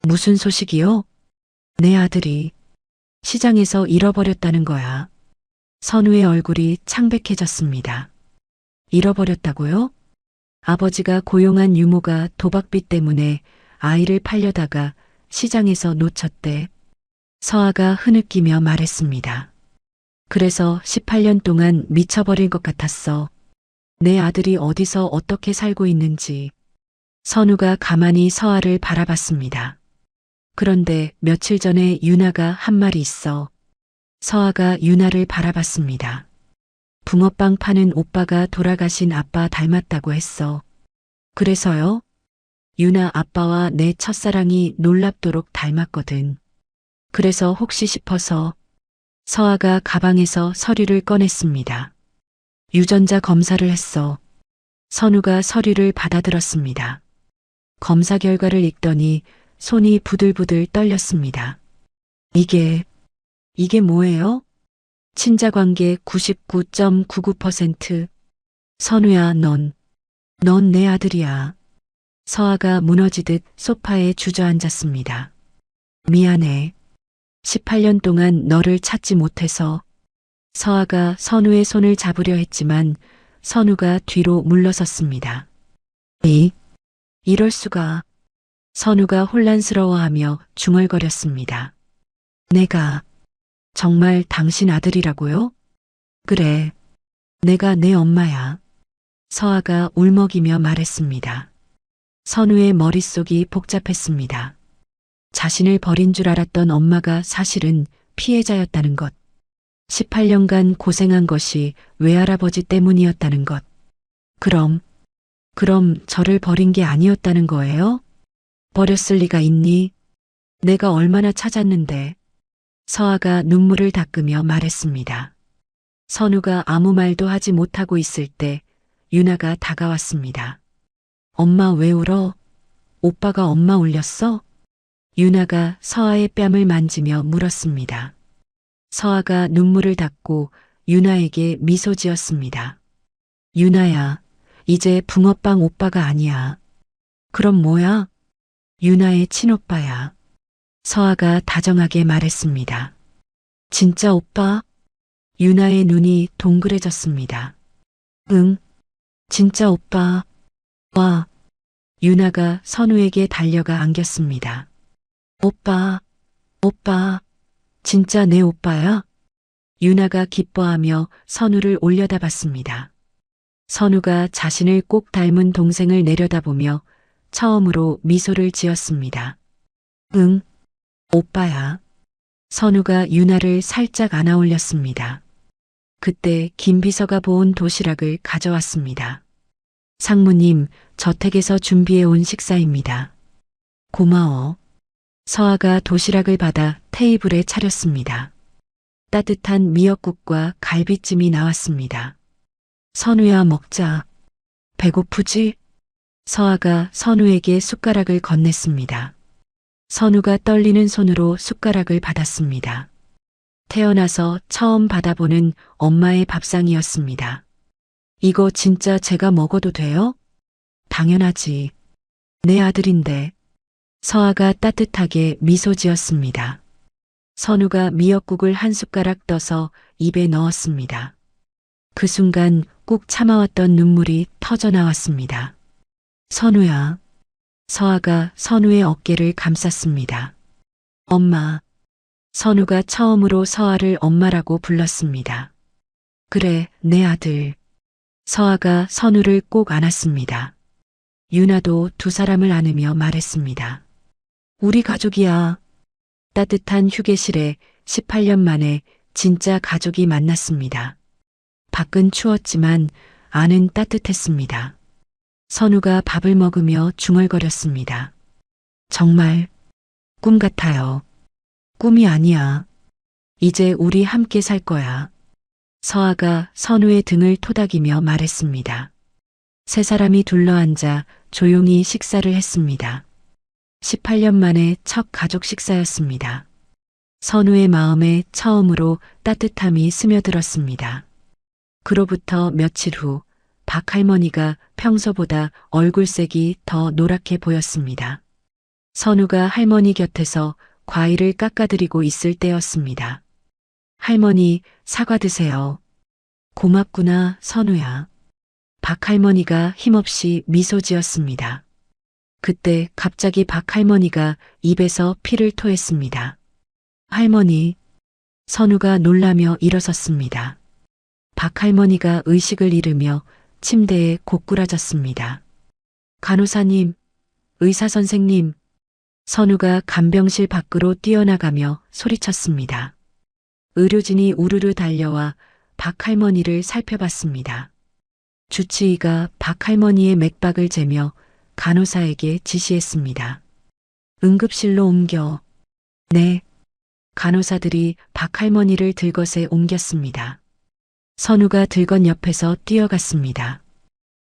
무슨 소식이요? 내 아들이 시장에서 잃어버렸다는 거야. 선우의 얼굴이 창백해졌습니다. 잃어버렸다고요? 아버지가 고용한 유모가 도박비 때문에 아이를 팔려다가 시장에서 놓쳤대. 서아가 흐느끼며 말했습니다. 그래서 18년 동안 미쳐버릴 것 같았어. 내 아들이 어디서 어떻게 살고 있는지. 선우가 가만히 서아를 바라봤습니다. 그런데 며칠 전에 유나가 한 말이 있어. 서아가 유나를 바라봤습니다. 붕어빵 파는 오빠가 돌아가신 아빠 닮았다고 했어. 그래서요? 유나 아빠와 내 첫사랑이 놀랍도록 닮았거든. 그래서 혹시 싶어서 서아가 가방에서 서류를 꺼냈습니다. 유전자 검사를 했어. 선우가 서류를 받아들었습니다. 검사 결과를 읽더니 손이 부들부들 떨렸습니다. 이게 뭐예요? 친자관계 99.99%. 선우야, 넌 내 아들이야. 서아가 무너지듯 소파에 주저앉았습니다. 미안해. 18년 동안 너를 찾지 못해서. 서아가 선우의 손을 잡으려 했지만 선우가 뒤로 물러섰습니다. 이럴 수가. 선우가 혼란스러워하며 중얼거렸습니다. 내가 정말 당신 아들이라고요? 그래. 내가 내 엄마야. 서아가 울먹이며 말했습니다. 선우의 머릿속이 복잡했습니다. 자신을 버린 줄 알았던 엄마가 사실은 피해자였다는 것. 18년간 고생한 것이 외할아버지 때문이었다는 것. 그럼 저를 버린 게 아니었다는 거예요? 버렸을 리가 있니? 내가 얼마나 찾았는데. 서아가 눈물을 닦으며 말했습니다. 선우가 아무 말도 하지 못하고 있을 때 유나가 다가왔습니다. 엄마 왜 울어? 오빠가 엄마 울렸어? 유나가 서아의 뺨을 만지며 물었습니다. 서아가 눈물을 닦고 유나에게 미소 지었습니다. 유나야, 이제 붕어빵 오빠가 아니야. 그럼 뭐야? 유나의 친오빠야. 서아가 다정하게 말했습니다. 진짜 오빠? 유나의 눈이 동그래졌습니다. 응, 진짜 오빠. 와. 유나가 선우에게 달려가 안겼습니다. 오빠, 진짜 내 오빠야? 유나가 기뻐하며 선우를 올려다봤습니다. 선우가 자신을 꼭 닮은 동생을 내려다보며 처음으로 미소를 지었습니다. 응, 오빠야. 선우가 유나를 살짝 안아올렸습니다. 그때 김 비서가 보온 도시락을 가져왔습니다. 상무님, 저택에서 준비해온 식사입니다. 고마워. 서아가 도시락을 받아 테이블에 차렸습니다. 따뜻한 미역국과 갈비찜이 나왔습니다. 선우야, 먹자. 배고프지? 서아가 선우에게 숟가락을 건넸습니다. 선우가 떨리는 손으로 숟가락을 받았습니다. 태어나서 처음 받아보는 엄마의 밥상이었습니다. 이거 진짜 제가 먹어도 돼요? 당연하지. 내 아들인데. 서아가 따뜻하게 미소 지었습니다. 선우가 미역국을 한 숟가락 떠서 입에 넣었습니다. 그 순간 꾹 참아왔던 눈물이 터져 나왔습니다. 선우야. 서아가 선우의 어깨를 감쌌습니다. 엄마. 선우가 처음으로 서아를 엄마라고 불렀습니다. 그래, 내 아들. 서아가 선우를 꼭 안았습니다. 유나도 두 사람을 안으며 말했습니다. 우리 가족이야. 따뜻한 휴게실에 18년 만에 진짜 가족이 만났습니다. 밖은 추웠지만 안은 따뜻했습니다. 선우가 밥을 먹으며 중얼거렸습니다. 정말 꿈 같아요. 꿈이 아니야. 이제 우리 함께 살 거야. 서아가 선우의 등을 토닥이며 말했습니다. 세 사람이 둘러앉아 조용히 식사를 했습니다. 18년 만에 첫 가족 식사였습니다. 선우의 마음에 처음으로 따뜻함이 스며들었습니다. 그로부터 며칠 후 박 할머니가 평소보다 얼굴색이 더 노랗게 보였습니다. 선우가 할머니 곁에서 과일을 깎아드리고 있을 때였습니다. 할머니, 사과 드세요. 고맙구나, 선우야. 박 할머니가 힘없이 미소 지었습니다. 그때 갑자기 박 할머니가 입에서 피를 토했습니다. 할머니. 선우가 놀라며 일어섰습니다. 박 할머니가 의식을 잃으며 침대에 고꾸라졌습니다. 간호사님, 의사 선생님. 선우가 간병실 밖으로 뛰어나가며 소리쳤습니다. 의료진이 우르르 달려와 박할머니를 살펴봤습니다. 주치의가 박할머니의 맥박을 재며 간호사에게 지시했습니다. 응급실로 옮겨. 네. 간호사들이 박할머니를 들것에 옮겼습니다. 선우가 들것 옆에서 뛰어갔습니다.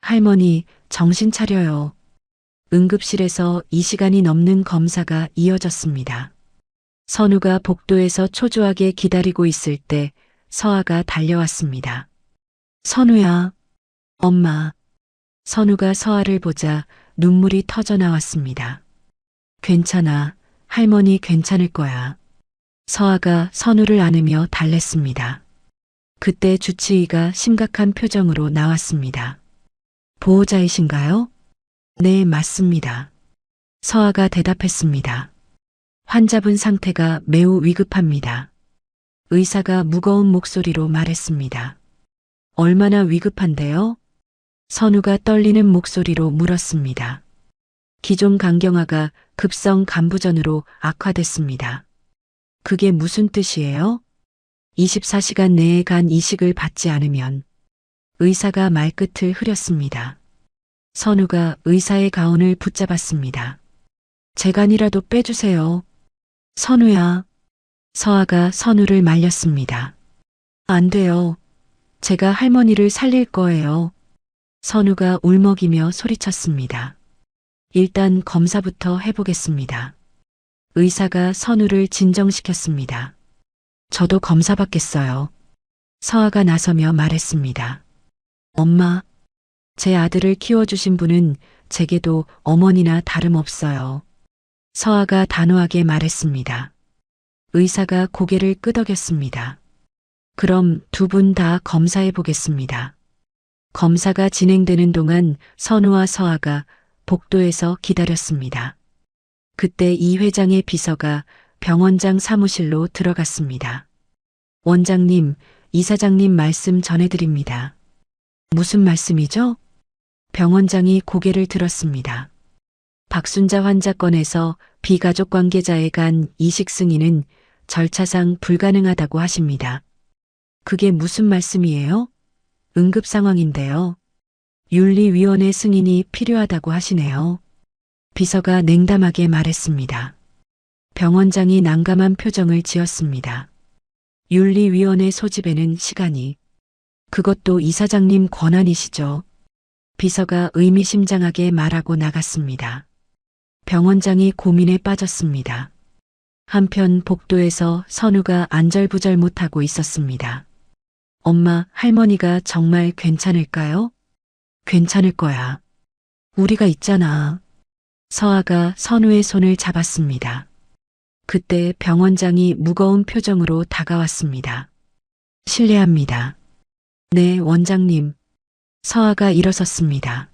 할머니, 정신 차려요. 응급실에서 2시간이 넘는 검사가 이어졌습니다. 선우가 복도에서 초조하게 기다리고 있을 때 서아가 달려왔습니다. 선우야. 엄마. 선우가 서아를 보자 눈물이 터져 나왔습니다. 괜찮아. 할머니 괜찮을 거야. 서아가 선우를 안으며 달랬습니다. 그때 주치의가 심각한 표정으로 나왔습니다. 보호자이신가요? 네, 맞습니다. 서아가 대답했습니다. 환자분 상태가 매우 위급합니다. 의사가 무거운 목소리로 말했습니다. 얼마나 위급한데요? 선우가 떨리는 목소리로 물었습니다. 기존 간경화가 급성 간부전으로 악화됐습니다. 그게 무슨 뜻이에요? 24시간 내에 간 이식을 받지 않으면 의사가 말끝을 흐렸습니다. 선우가 의사의 가운을 붙잡았습니다. 제 간이라도 빼주세요. 선우야. 서아가 선우를 말렸습니다. 안 돼요. 제가 할머니를 살릴 거예요. 선우가 울먹이며 소리쳤습니다. 일단 검사부터 해보겠습니다. 의사가 선우를 진정시켰습니다. 저도 검사 받겠어요. 서아가 나서며 말했습니다. 엄마, 제 아들을 키워주신 분은 제게도 어머니나 다름없어요. 서아가 단호하게 말했습니다. 의사가 고개를 끄덕였습니다. 그럼 두 분 다 검사해 보겠습니다. 검사가 진행되는 동안 선우와 서아가 복도에서 기다렸습니다. 그때 이 회장의 비서가 병원장 사무실로 들어갔습니다. 원장님, 이사장님 말씀 전해드립니다. 무슨 말씀이죠? 병원장이 고개를 들었습니다. 박순자 환자 건에서 비가족 관계자에 간 이식 승인은 절차상 불가능하다고 하십니다. 그게 무슨 말씀이에요? 응급 상황인데요. 윤리위원회 승인이 필요하다고 하시네요. 비서가 냉담하게 말했습니다. 병원장이 난감한 표정을 지었습니다. 윤리위원회 소집에는 시간이. 그것도 이사장님 권한이시죠. 비서가 의미심장하게 말하고 나갔습니다. 병원장이 고민에 빠졌습니다. 한편 복도에서 선우가 안절부절 못하고 있었습니다. 엄마, 할머니가 정말 괜찮을까요? 괜찮을 거야. 우리가 있잖아. 서아가 선우의 손을 잡았습니다. 그때 병원장이 무거운 표정으로 다가왔습니다. 실례합니다. 네, 원장님. 서아가 일어섰습니다.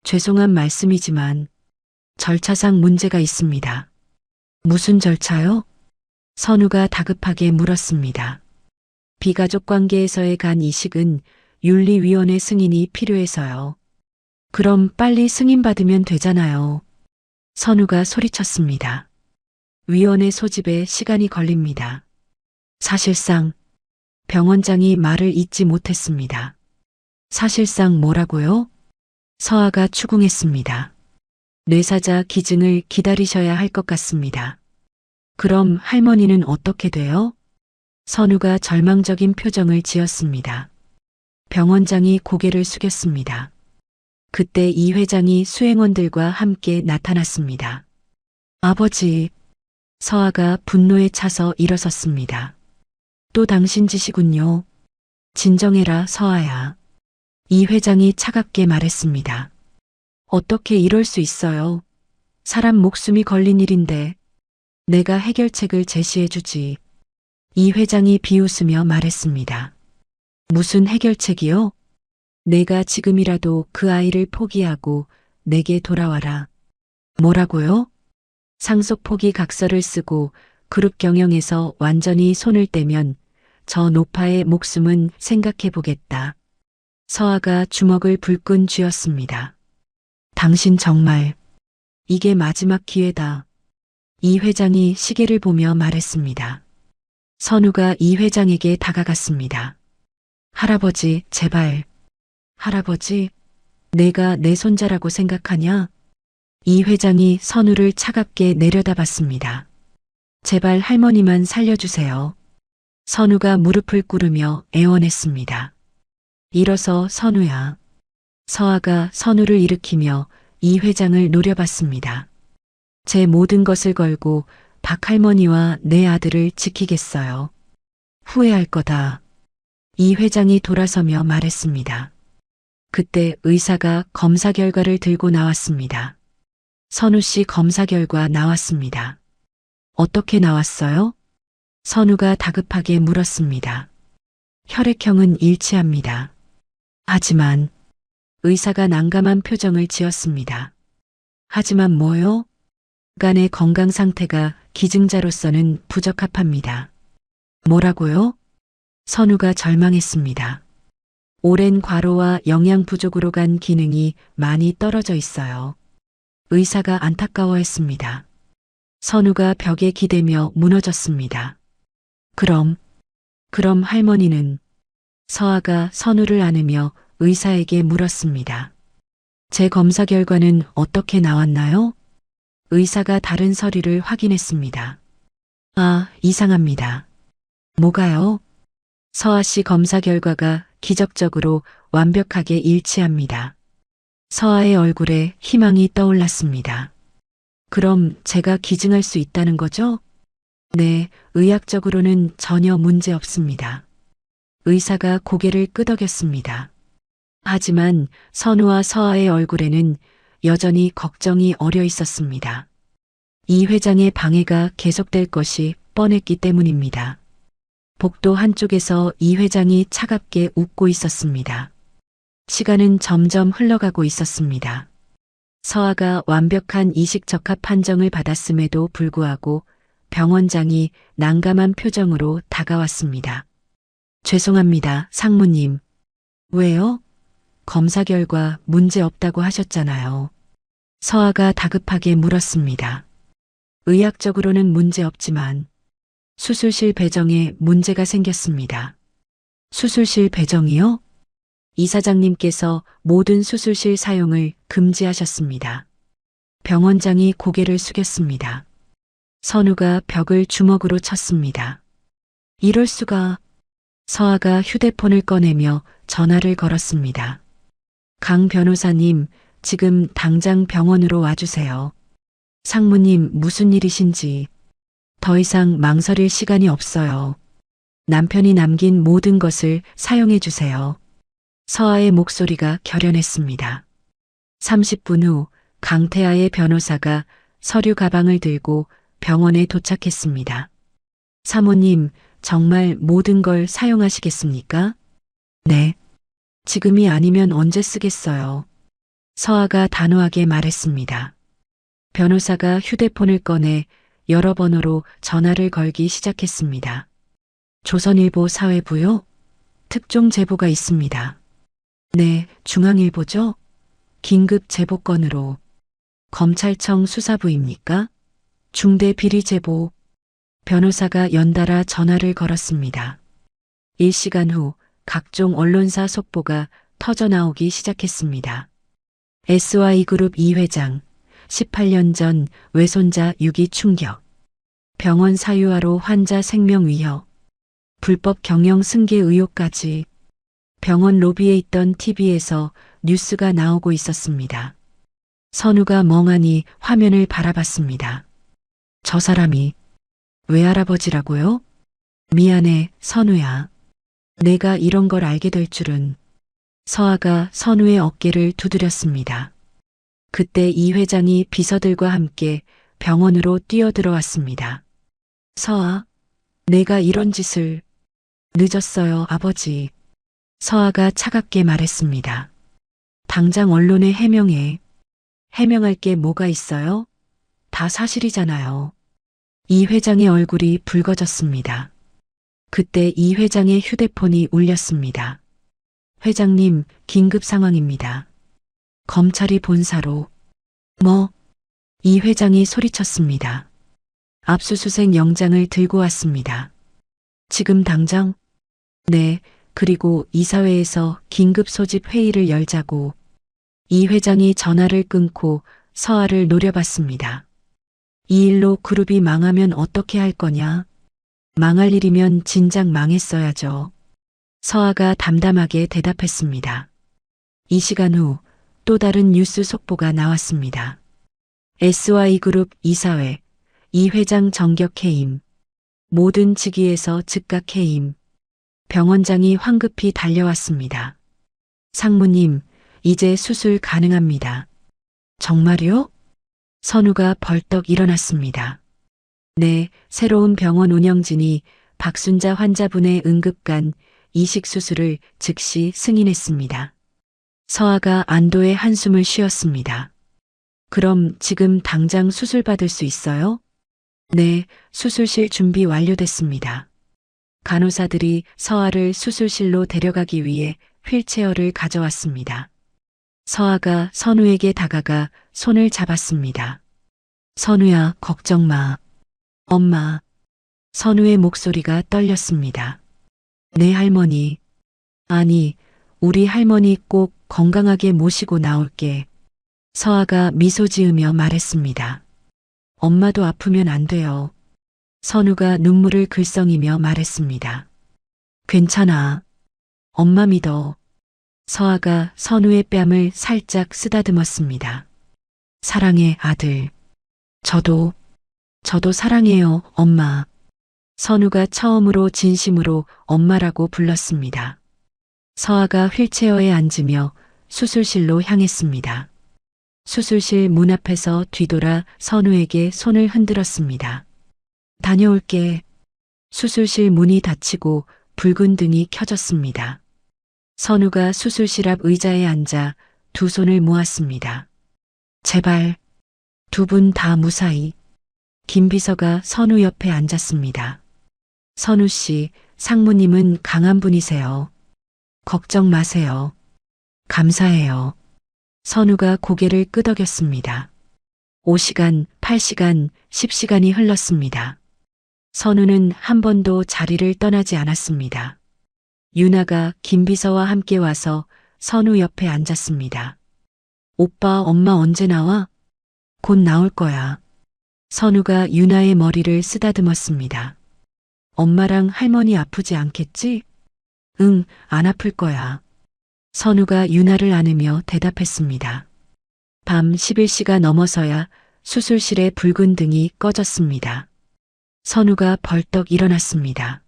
죄송한 말씀이지만 절차상 문제가 있습니다. 무슨 절차요? 선우가 다급하게 물었습니다. 비가족 관계에서의 간 이식은 윤리위원회 승인이 필요해서요. 그럼 빨리 승인받으면 되잖아요. 선우가 소리쳤습니다. 위원회 소집에 시간이 걸립니다. 사실상 병원장이 말을 잇지 못했습니다. 사실상 뭐라고요? 서아가 추궁했습니다. 뇌사자 기증을 기다리셔야 할 것 같습니다. 그럼 할머니는 어떻게 돼요? 선우가 절망적인 표정을 지었습니다. 병원장이 고개를 숙였습니다. 그때 이 회장이 수행원들과 함께 나타났습니다. 아버지, 서아가 분노에 차서 일어섰습니다. 또 당신 짓이군요. 진정해라, 서아야. 이 회장이 차갑게 말했습니다. 어떻게 이럴 수 있어요? 사람 목숨이 걸린 일인데 내가 해결책을 제시해주지. 이 회장이 비웃으며 말했습니다. 무슨 해결책이요? 내가 지금이라도 그 아이를 포기하고 내게 돌아와라. 뭐라고요? 상속 포기 각서를 쓰고 그룹 경영에서 완전히 손을 떼면 저 노파의 목숨은 생각해 보겠다. 서아가 주먹을 불끈 쥐었습니다. 당신 정말 이게 마지막 기회다. 이 회장이 시계를 보며 말했습니다. 선우가 이 회장에게 다가갔습니다. 할아버지, 제발. 할아버지, 내가 내 손자라고 생각하냐? 이 회장이 선우를 차갑게 내려다봤습니다. 제발 할머니만 살려주세요. 선우가 무릎을 꿇으며 애원했습니다. 일어서 선우야. 서아가 선우를 일으키며 이 회장을 노려봤습니다. 제 모든 것을 걸고 박 할머니와 내 아들을 지키겠어요. 후회할 거다. 이 회장이 돌아서며 말했습니다. 그때 의사가 검사 결과를 들고 나왔습니다. 선우 씨 검사 결과 나왔습니다. 어떻게 나왔어요? 선우가 다급하게 물었습니다. 혈액형은 일치합니다. 하지만 의사가 난감한 표정을 지었습니다. 하지만 뭐요? 간의 건강 상태가 기증자로서는 부적합합니다. 뭐라고요? 선우가 절망했습니다. 오랜 과로와 영양 부족으로 간 기능이 많이 떨어져 있어요. 의사가 안타까워했습니다. 선우가 벽에 기대며 무너졌습니다. 그럼 할머니는? 서아가 선우를 안으며 의사에게 물었습니다. 제 검사 결과는 어떻게 나왔나요? 의사가 다른 서류를 확인했습니다. 아, 이상합니다. 뭐가요? 서아 씨 검사 결과가 기적적으로 완벽하게 일치합니다. 서아의 얼굴에 희망이 떠올랐습니다. 그럼 제가 기증할 수 있다는 거죠? 네, 의학적으로는 전혀 문제 없습니다. 의사가 고개를 끄덕였습니다. 하지만 선우와 서아의 얼굴에는 여전히 걱정이 어려 있었습니다. 이 회장의 방해가 계속될 것이 뻔했기 때문입니다. 복도 한쪽에서 이 회장이 차갑게 웃고 있었습니다. 시간은 점점 흘러가고 있었습니다. 서아가 완벽한 이식 적합 판정을 받았음에도 불구하고 병원장이 난감한 표정으로 다가왔습니다. 죄송합니다, 상무님. 왜요? 검사 결과 문제 없다고 하셨잖아요. 서아가 다급하게 물었습니다. 의학적으로는 문제 없지만 수술실 배정에 문제가 생겼습니다. 수술실 배정이요? 이사장님께서 모든 수술실 사용을 금지하셨습니다. 병원장이 고개를 숙였습니다. 선우가 벽을 주먹으로 쳤습니다. 이럴 수가. 서아가 휴대폰을 꺼내며 전화를 걸었습니다. 강 변호사님, 지금 당장 병원으로 와주세요. 상무님, 무슨 일이신지. 더 이상 망설일 시간이 없어요. 남편이 남긴 모든 것을 사용해 주세요. 서아의 목소리가 결연했습니다. 30분 후 강태아의 변호사가 서류 가방을 들고 병원에 도착했습니다. 사모님, 정말 모든 걸 사용하시겠습니까? 네. 지금이 아니면 언제 쓰겠어요? 서아가 단호하게 말했습니다. 변호사가 휴대폰을 꺼내 여러 번호로 전화를 걸기 시작했습니다. 조선일보 사회부요? 특종 제보가 있습니다. 네, 중앙일보죠? 긴급 제보 건으로. 검찰청 수사부입니까? 중대 비리 제보. 변호사가 연달아 전화를 걸었습니다. 1시간 후 각종 언론사 속보가 터져나오기 시작했습니다. SY그룹 이 회장, 18년 전 외손자 유기 충격, 병원 사유화로 환자 생명 위협, 불법 경영 승계 의혹까지. 병원 로비에 있던 TV에서 뉴스가 나오고 있었습니다. 선우가 멍하니 화면을 바라봤습니다. 저 사람이 외할아버지라고요? 미안해, 선우야. 내가 이런 걸 알게 될 줄은. 서아가 선우의 어깨를 두드렸습니다. 그때 이 회장이 비서들과 함께 병원으로 뛰어들어왔습니다. 서아, 내가 이런 짓을. 늦었어요, 아버지. 서아가 차갑게 말했습니다. 당장 언론에 해명해. 해명할 게 뭐가 있어요? 다 사실이잖아요. 이 회장의 얼굴이 붉어졌습니다. 그때 이 회장의 휴대폰이 울렸습니다. 회장님, 긴급 상황입니다. 검찰이 본사로. 뭐? 이 회장이 소리쳤습니다. 압수수색 영장을 들고 왔습니다. 지금 당장? 네, 그리고 이사회에서 긴급 소집 회의를 열자고 이 회장이 전화를 끊고 서아를 노려봤습니다. 이 일로 그룹이 망하면 어떻게 할 거냐? 망할 일이면 진작 망했어야죠. 서아가 담담하게 대답했습니다. 이 시간 후 또 다른 뉴스 속보가 나왔습니다. SY그룹 이사회, 이 회장 정격 해임, 모든 직위에서 즉각 해임, 병원장이 황급히 달려왔습니다. 상무님, 이제 수술 가능합니다. 정말요? 선우가 벌떡 일어났습니다. 네, 새로운 병원 운영진이 박순자 환자분의 응급간 이식 수술을 즉시 승인했습니다. 서아가 안도의 한숨을 쉬었습니다. 그럼 지금 당장 수술 받을 수 있어요? 네, 수술실 준비 완료됐습니다. 간호사들이 서아를 수술실로 데려가기 위해 휠체어를 가져왔습니다. 서아가 선우에게 다가가 손을 잡았습니다. 선우야, 걱정 마. 엄마. 선우의 목소리가 떨렸습니다. 네, 할머니. 아니, 우리 할머니 꼭 건강하게 모시고 나올게. 서아가 미소 지으며 말했습니다. 엄마도 아프면 안 돼요. 선우가 눈물을 글썽이며 말했습니다. 괜찮아. 엄마 믿어. 서아가 선우의 뺨을 살짝 쓰다듬었습니다. 사랑해, 아들. 저도 사랑해요, 엄마. 선우가 처음으로 진심으로 엄마라고 불렀습니다. 서아가 휠체어에 앉으며 수술실로 향했습니다. 수술실 문 앞에서 뒤돌아 선우에게 손을 흔들었습니다. 다녀올게. 수술실 문이 닫히고 붉은 등이 켜졌습니다. 선우가 수술실 앞 의자에 앉아 두 손을 모았습니다. 제발, 두 분 다 무사히. 김 비서가 선우 옆에 앉았습니다. 선우 씨, 상무님은 강한 분이세요. 걱정 마세요. 감사해요. 선우가 고개를 끄덕였습니다. 5시간, 8시간, 10시간이 흘렀습니다. 선우는 한 번도 자리를 떠나지 않았습니다. 유나가 김 비서와 함께 와서 선우 옆에 앉았습니다. 오빠, 엄마 언제 나와? 곧 나올 거야. 선우가 유나의 머리를 쓰다듬었습니다. 엄마랑 할머니 아프지 않겠지? 응, 안 아플 거야. 선우가 유나를 안으며 대답했습니다. 밤 11시가 넘어서야 수술실의 붉은 등이 꺼졌습니다. 선우가 벌떡 일어났습니다.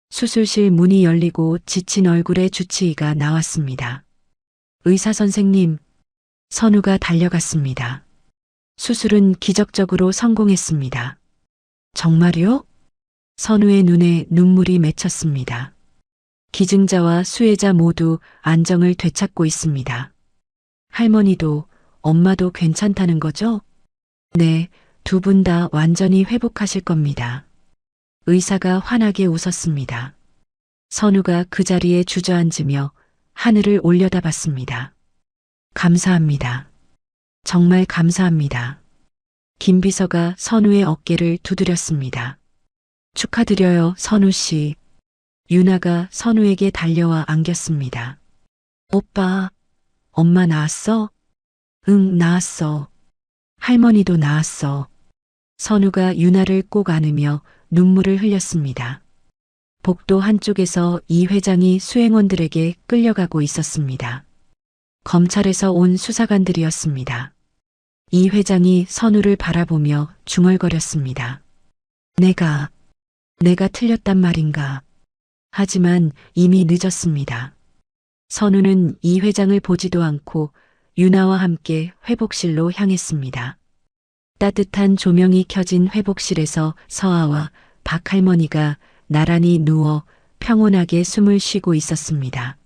수술실 문이 열리고 지친 얼굴의 주치의가 나왔습니다. 의사 선생님, 선우가 달려갔습니다. 수술은 기적적으로 성공했습니다. 정말요? 선우의 눈에 눈물이 맺혔습니다. 기증자와 수혜자 모두 안정을 되찾고 있습니다. 할머니도 엄마도 괜찮다는 거죠? 네, 두 분 다 완전히 회복하실 겁니다. 의사가 환하게 웃었습니다. 선우가 그 자리에 주저앉으며 하늘을 올려다봤습니다. 감사합니다. 정말 감사합니다. 김 비서가 선우의 어깨를 두드렸습니다. 축하드려요, 선우 씨. 유나가 선우에게 달려와 안겼습니다. 오빠, 엄마 나았어? 응, 나았어. 할머니도 나았어. 선우가 유나를 꼭 안으며 눈물을 흘렸습니다. 복도 한쪽에서 이 회장이 수행원들에게 끌려가고 있었습니다. 검찰에서 온 수사관들이었습니다. 이 회장이 선우를 바라보며 중얼거렸습니다. 내가 틀렸단 말인가. 하지만 이미 늦었습니다. 선우는 이 회장을 보지도 않고 유나와 함께 회복실로 향했습니다. 따뜻한 조명이 켜진 회복실에서 서아와 박 할머니가 나란히 누워 평온하게 숨을 쉬고 있었습니다.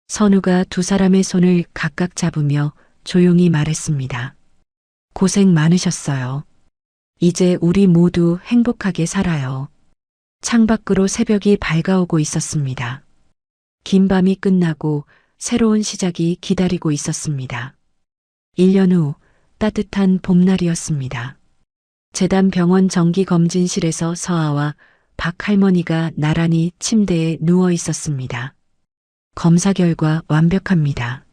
선우가 두 사람의 손을 각각 잡으며 조용히 말했습니다. 고생 많으셨어요. 이제 우리 모두 행복하게 살아요. 창밖으로 새벽이 밝아오고 있었습니다. 긴 밤이 끝나고 새로운 시작이 기다리고 있었습니다. 1년 후 따뜻한 봄날이었습니다. 재단병원 정기검진실에서 서아와 박 할머니가 나란히 침대에 누워 있었습니다. 검사 결과 완벽합니다.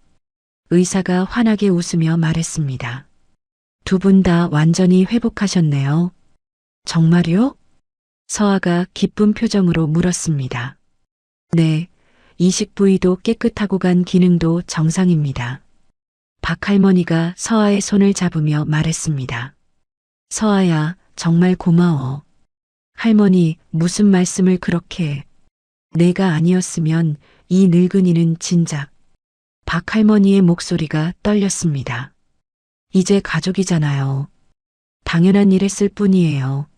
의사가 환하게 웃으며 말했습니다. 두 분 다 완전히 회복하셨네요. 정말요? 서아가 기쁜 표정으로 물었습니다. 네, 이식 부위도 깨끗하고 간 기능도 정상입니다. 박 할머니가 서아의 손을 잡으며 말했습니다. 서아야, 정말 고마워. 할머니, 무슨 말씀을 그렇게 해. 내가 아니었으면 이 늙은이는 진작. 박 할머니의 목소리가 떨렸습니다. 이제 가족이잖아요. 당연한 일 했을 뿐이에요.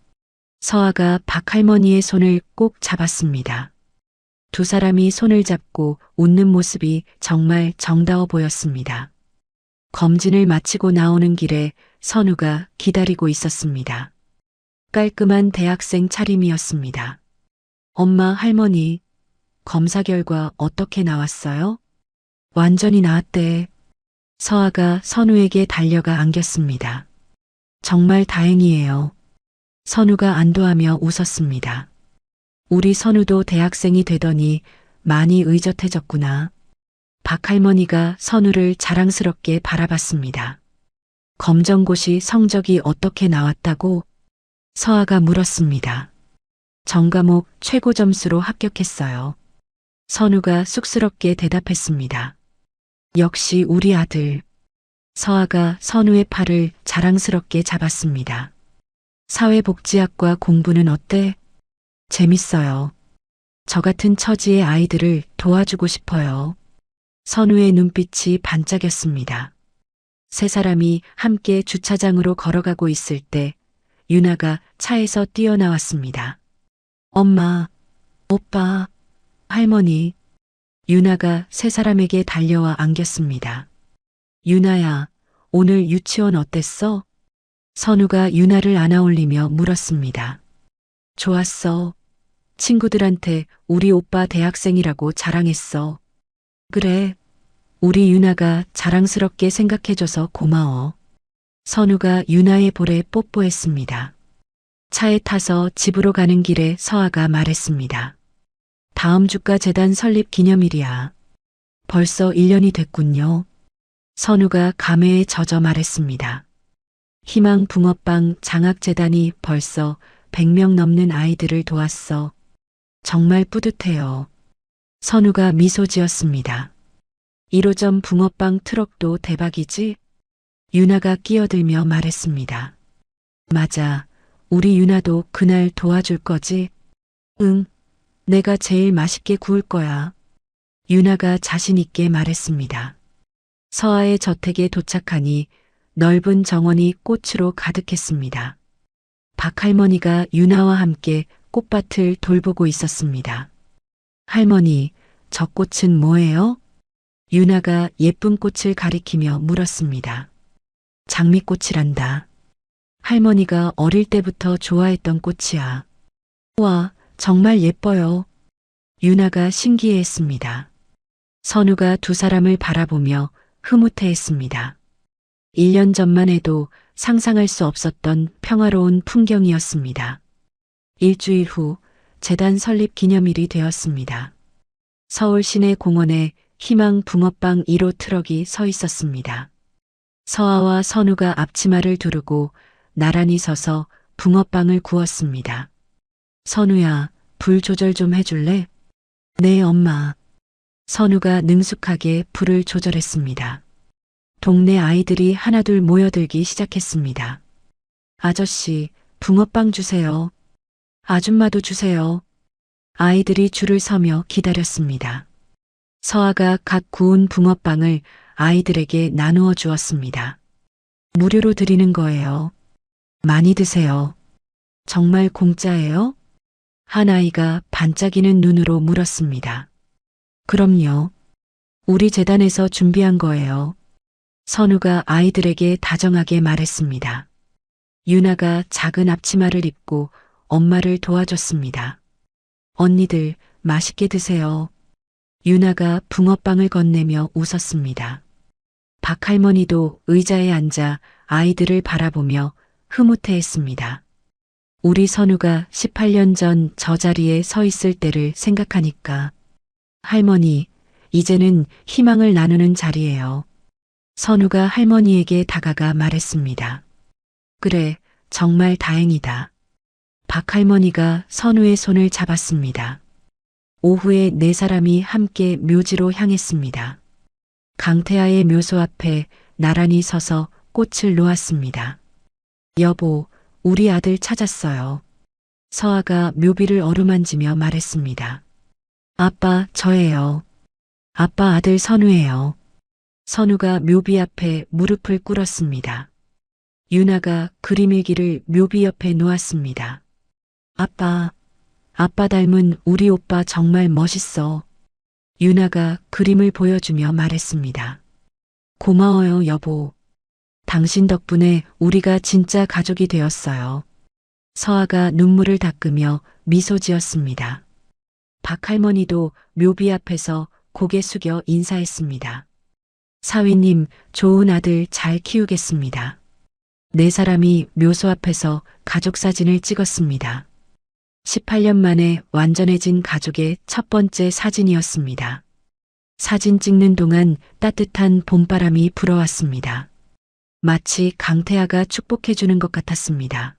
서아가 박 할머니의 손을 꼭 잡았습니다. 두 사람이 손을 잡고 웃는 모습이 정말 정다워 보였습니다. 검진을 마치고 나오는 길에 선우가 기다리고 있었습니다. 깔끔한 대학생 차림이었습니다. 엄마, 할머니, 검사 결과 어떻게 나왔어요? 완전히 나았대. 서아가 선우에게 달려가 안겼습니다. 정말 다행이에요. 선우가 안도하며 웃었습니다. 우리 선우도 대학생이 되더니 많이 의젓해졌구나. 박 할머니가 선우를 자랑스럽게 바라봤습니다. 검정고시 성적이 어떻게 나왔다고? 서아가 물었습니다. 전과목 최고 점수로 합격했어요. 선우가 쑥스럽게 대답했습니다. 역시 우리 아들. 서아가 선우의 팔을 자랑스럽게 잡았습니다. 사회복지학과 공부는 어때? 재밌어요. 저 같은 처지의 아이들을 도와주고 싶어요. 선우의 눈빛이 반짝였습니다. 세 사람이 함께 주차장으로 걸어가고 있을 때 유나가 차에서 뛰어나왔습니다. 엄마, 오빠, 할머니. 유나가 세 사람에게 달려와 안겼습니다. 유나야, 오늘 유치원 어땠어? 선우가 유나를 안아올리며 물었습니다. 좋았어. 친구들한테 우리 오빠 대학생이라고 자랑했어. 그래. 우리 유나가 자랑스럽게 생각해줘서 고마워. 선우가 유나의 볼에 뽀뽀했습니다. 차에 타서 집으로 가는 길에 서아가 말했습니다. 다음 주가 재단 설립 기념일이야. 벌써 1년이 됐군요. 선우가 감회에 젖어 말했습니다. 희망 붕어빵 장학재단이 벌써 100명 넘는 아이들을 도왔어. 정말 뿌듯해요. 선우가 미소 지었습니다. 1호점 붕어빵 트럭도 대박이지? 유나가 끼어들며 말했습니다. 맞아. 우리 유나도 그날 도와줄 거지? 응. 내가 제일 맛있게 구울 거야. 유나가 자신 있게 말했습니다. 서아의 저택에 도착하니 넓은 정원이 꽃으로 가득했습니다. 박 할머니가 유나와 함께 꽃밭을 돌보고 있었습니다. 할머니, 저 꽃은 뭐예요? 유나가 예쁜 꽃을 가리키며 물었습니다. 장미꽃이란다. 할머니가 어릴 때부터 좋아했던 꽃이야. 와, 정말 예뻐요. 유나가 신기해했습니다. 선우가 두 사람을 바라보며 흐뭇해했습니다. 1년 전만 해도 상상할 수 없었던 평화로운 풍경이었습니다. 일주일 후 재단 설립 기념일이 되었습니다. 서울 시내 공원에 희망 붕어빵 1호 트럭이 서 있었습니다. 서아와 선우가 앞치마를 두르고 나란히 서서 붕어빵을 구웠습니다. 선우야, 불 조절 좀 해줄래? 네, 엄마. 선우가 능숙하게 불을 조절했습니다. 동네 아이들이 하나둘 모여들기 시작했습니다. 아저씨, 붕어빵 주세요. 아줌마도 주세요. 아이들이 줄을 서며 기다렸습니다. 서아가 각 구운 붕어빵을 아이들에게 나누어 주었습니다. 무료로 드리는 거예요. 많이 드세요. 정말 공짜예요? 한 아이가 반짝이는 눈으로 물었습니다. 그럼요. 우리 재단에서 준비한 거예요. 선우가 아이들에게 다정하게 말했습니다. 유나가 작은 앞치마를 입고 엄마를 도와줬습니다. 언니들 맛있게 드세요. 유나가 붕어빵을 건네며 웃었습니다. 박 할머니도 의자에 앉아 아이들을 바라보며 흐뭇해했습니다. 우리 선우가 18년 전 저 자리에 서 있을 때를 생각하니까 할머니, 이제는 희망을 나누는 자리예요. 선우가 할머니에게 다가가 말했습니다. 그래, 정말 다행이다. 박할머니가 선우의 손을 잡았습니다. 오후에 네 사람이 함께 묘지로 향했습니다. 강태아의 묘소 앞에 나란히 서서 꽃을 놓았습니다. 여보, 우리 아들 찾았어요. 서아가 묘비를 어루만지며 말했습니다. 아빠, 저예요. 아빠 아들 선우예요. 선우가 묘비 앞에 무릎을 꿇었습니다. 유나가 그림일기를 묘비 옆에 놓았습니다. 아빠, 아빠 닮은 우리 오빠 정말 멋있어. 유나가 그림을 보여주며 말했습니다. 고마워요, 여보. 당신 덕분에 우리가 진짜 가족이 되었어요. 서아가 눈물을 닦으며 미소 지었습니다. 박할머니도 묘비 앞에서 고개 숙여 인사했습니다. 사위님, 좋은 아들 잘 키우겠습니다. 네 사람이 묘소 앞에서 가족 사진을 찍었습니다. 18년 만에 완전해진 가족의 첫 번째 사진이었습니다. 사진 찍는 동안 따뜻한 봄바람이 불어왔습니다. 마치 강태아가 축복해주는 것 같았습니다.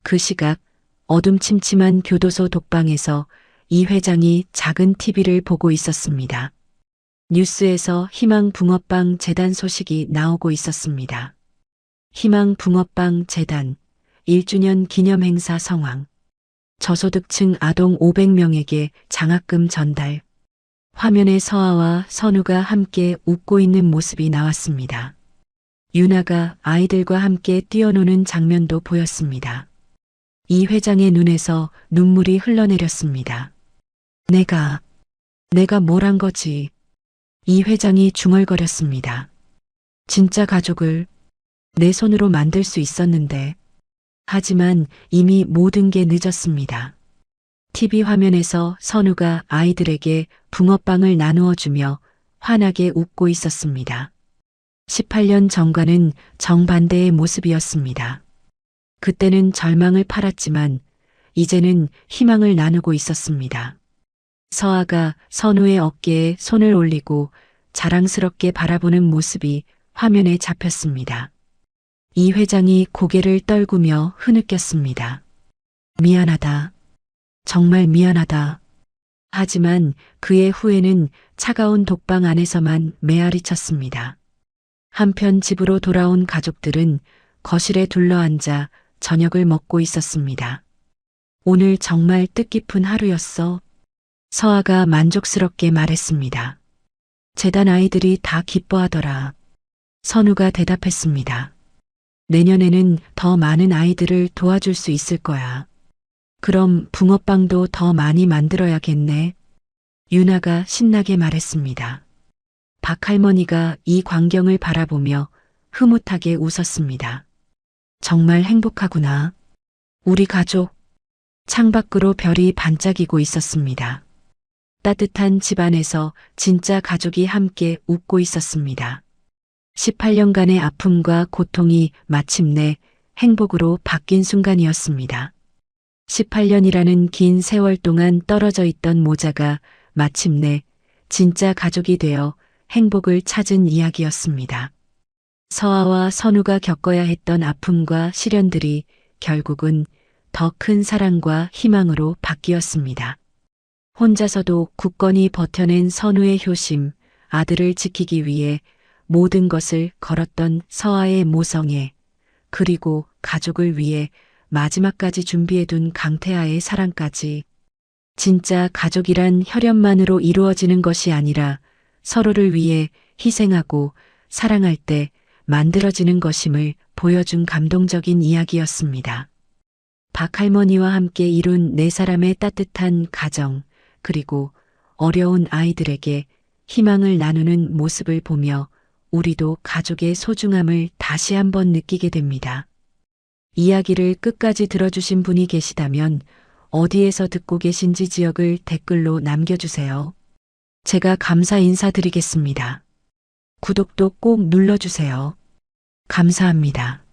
그 시각 어둠침침한 교도소 독방에서 이 회장이 작은 TV를 보고 있었습니다. 뉴스에서 희망 붕어빵 재단 소식이 나오고 있었습니다. 희망 붕어빵 재단 1주년 기념 행사 성황. 저소득층 아동 500명에게 장학금 전달. 화면에 서아와 선우가 함께 웃고 있는 모습이 나왔습니다. 유나가 아이들과 함께 뛰어노는 장면도 보였습니다. 이 회장의 눈에서 눈물이 흘러내렸습니다. 내가 뭘 한 거지? 이 회장이 중얼거렸습니다. 진짜 가족을 내 손으로 만들 수 있었는데. 하지만 이미 모든 게 늦었습니다. TV 화면에서 선우가 아이들에게 붕어빵을 나누어 주며 환하게 웃고 있었습니다. 18년 전과는 정반대의 모습이었습니다. 그때는 절망을 팔았지만 이제는 희망을 나누고 있었습니다. 서아가 선우의 어깨에 손을 올리고 자랑스럽게 바라보는 모습이 화면에 잡혔습니다. 이 회장이 고개를 떨구며 흐느꼈습니다. 미안하다. 정말 미안하다. 하지만 그의 후회는 차가운 독방 안에서만 메아리 쳤습니다. 한편 집으로 돌아온 가족들은 거실에 둘러앉아 저녁을 먹고 있었습니다. 오늘 정말 뜻깊은 하루였어. 서아가 만족스럽게 말했습니다. 재단 아이들이 다 기뻐하더라. 선우가 대답했습니다. 내년에는 더 많은 아이들을 도와줄 수 있을 거야. 그럼 붕어빵도 더 많이 만들어야겠네. 유나가 신나게 말했습니다. 박할머니가 이 광경을 바라보며 흐뭇하게 웃었습니다. 정말 행복하구나. 우리 가족. 창밖으로 별이 반짝이고 있었습니다. 따뜻한 집안에서 진짜 가족이 함께 웃고 있었습니다. 18년간의 아픔과 고통이 마침내 행복으로 바뀐 순간이었습니다. 18년이라는 긴 세월 동안 떨어져 있던 모자가 마침내 진짜 가족이 되어 행복을 찾은 이야기였습니다. 서아와 선우가 겪어야 했던 아픔과 시련들이 결국은 더 큰 사랑과 희망으로 바뀌었습니다. 혼자서도 굳건히 버텨낸 선우의 효심, 아들을 지키기 위해 모든 것을 걸었던 서아의 모성애, 그리고 가족을 위해 마지막까지 준비해둔 강태아의 사랑까지. 진짜 가족이란 혈연만으로 이루어지는 것이 아니라 서로를 위해 희생하고 사랑할 때 만들어지는 것임을 보여준 감동적인 이야기였습니다. 박할머니와 함께 이룬 네 사람의 따뜻한 가정, 그리고 어려운 아이들에게 희망을 나누는 모습을 보며 우리도 가족의 소중함을 다시 한번 느끼게 됩니다. 이야기를 끝까지 들어주신 분이 계시다면 어디에서 듣고 계신지 지역을 댓글로 남겨주세요. 제가 감사 인사드리겠습니다. 구독도 꼭 눌러주세요. 감사합니다.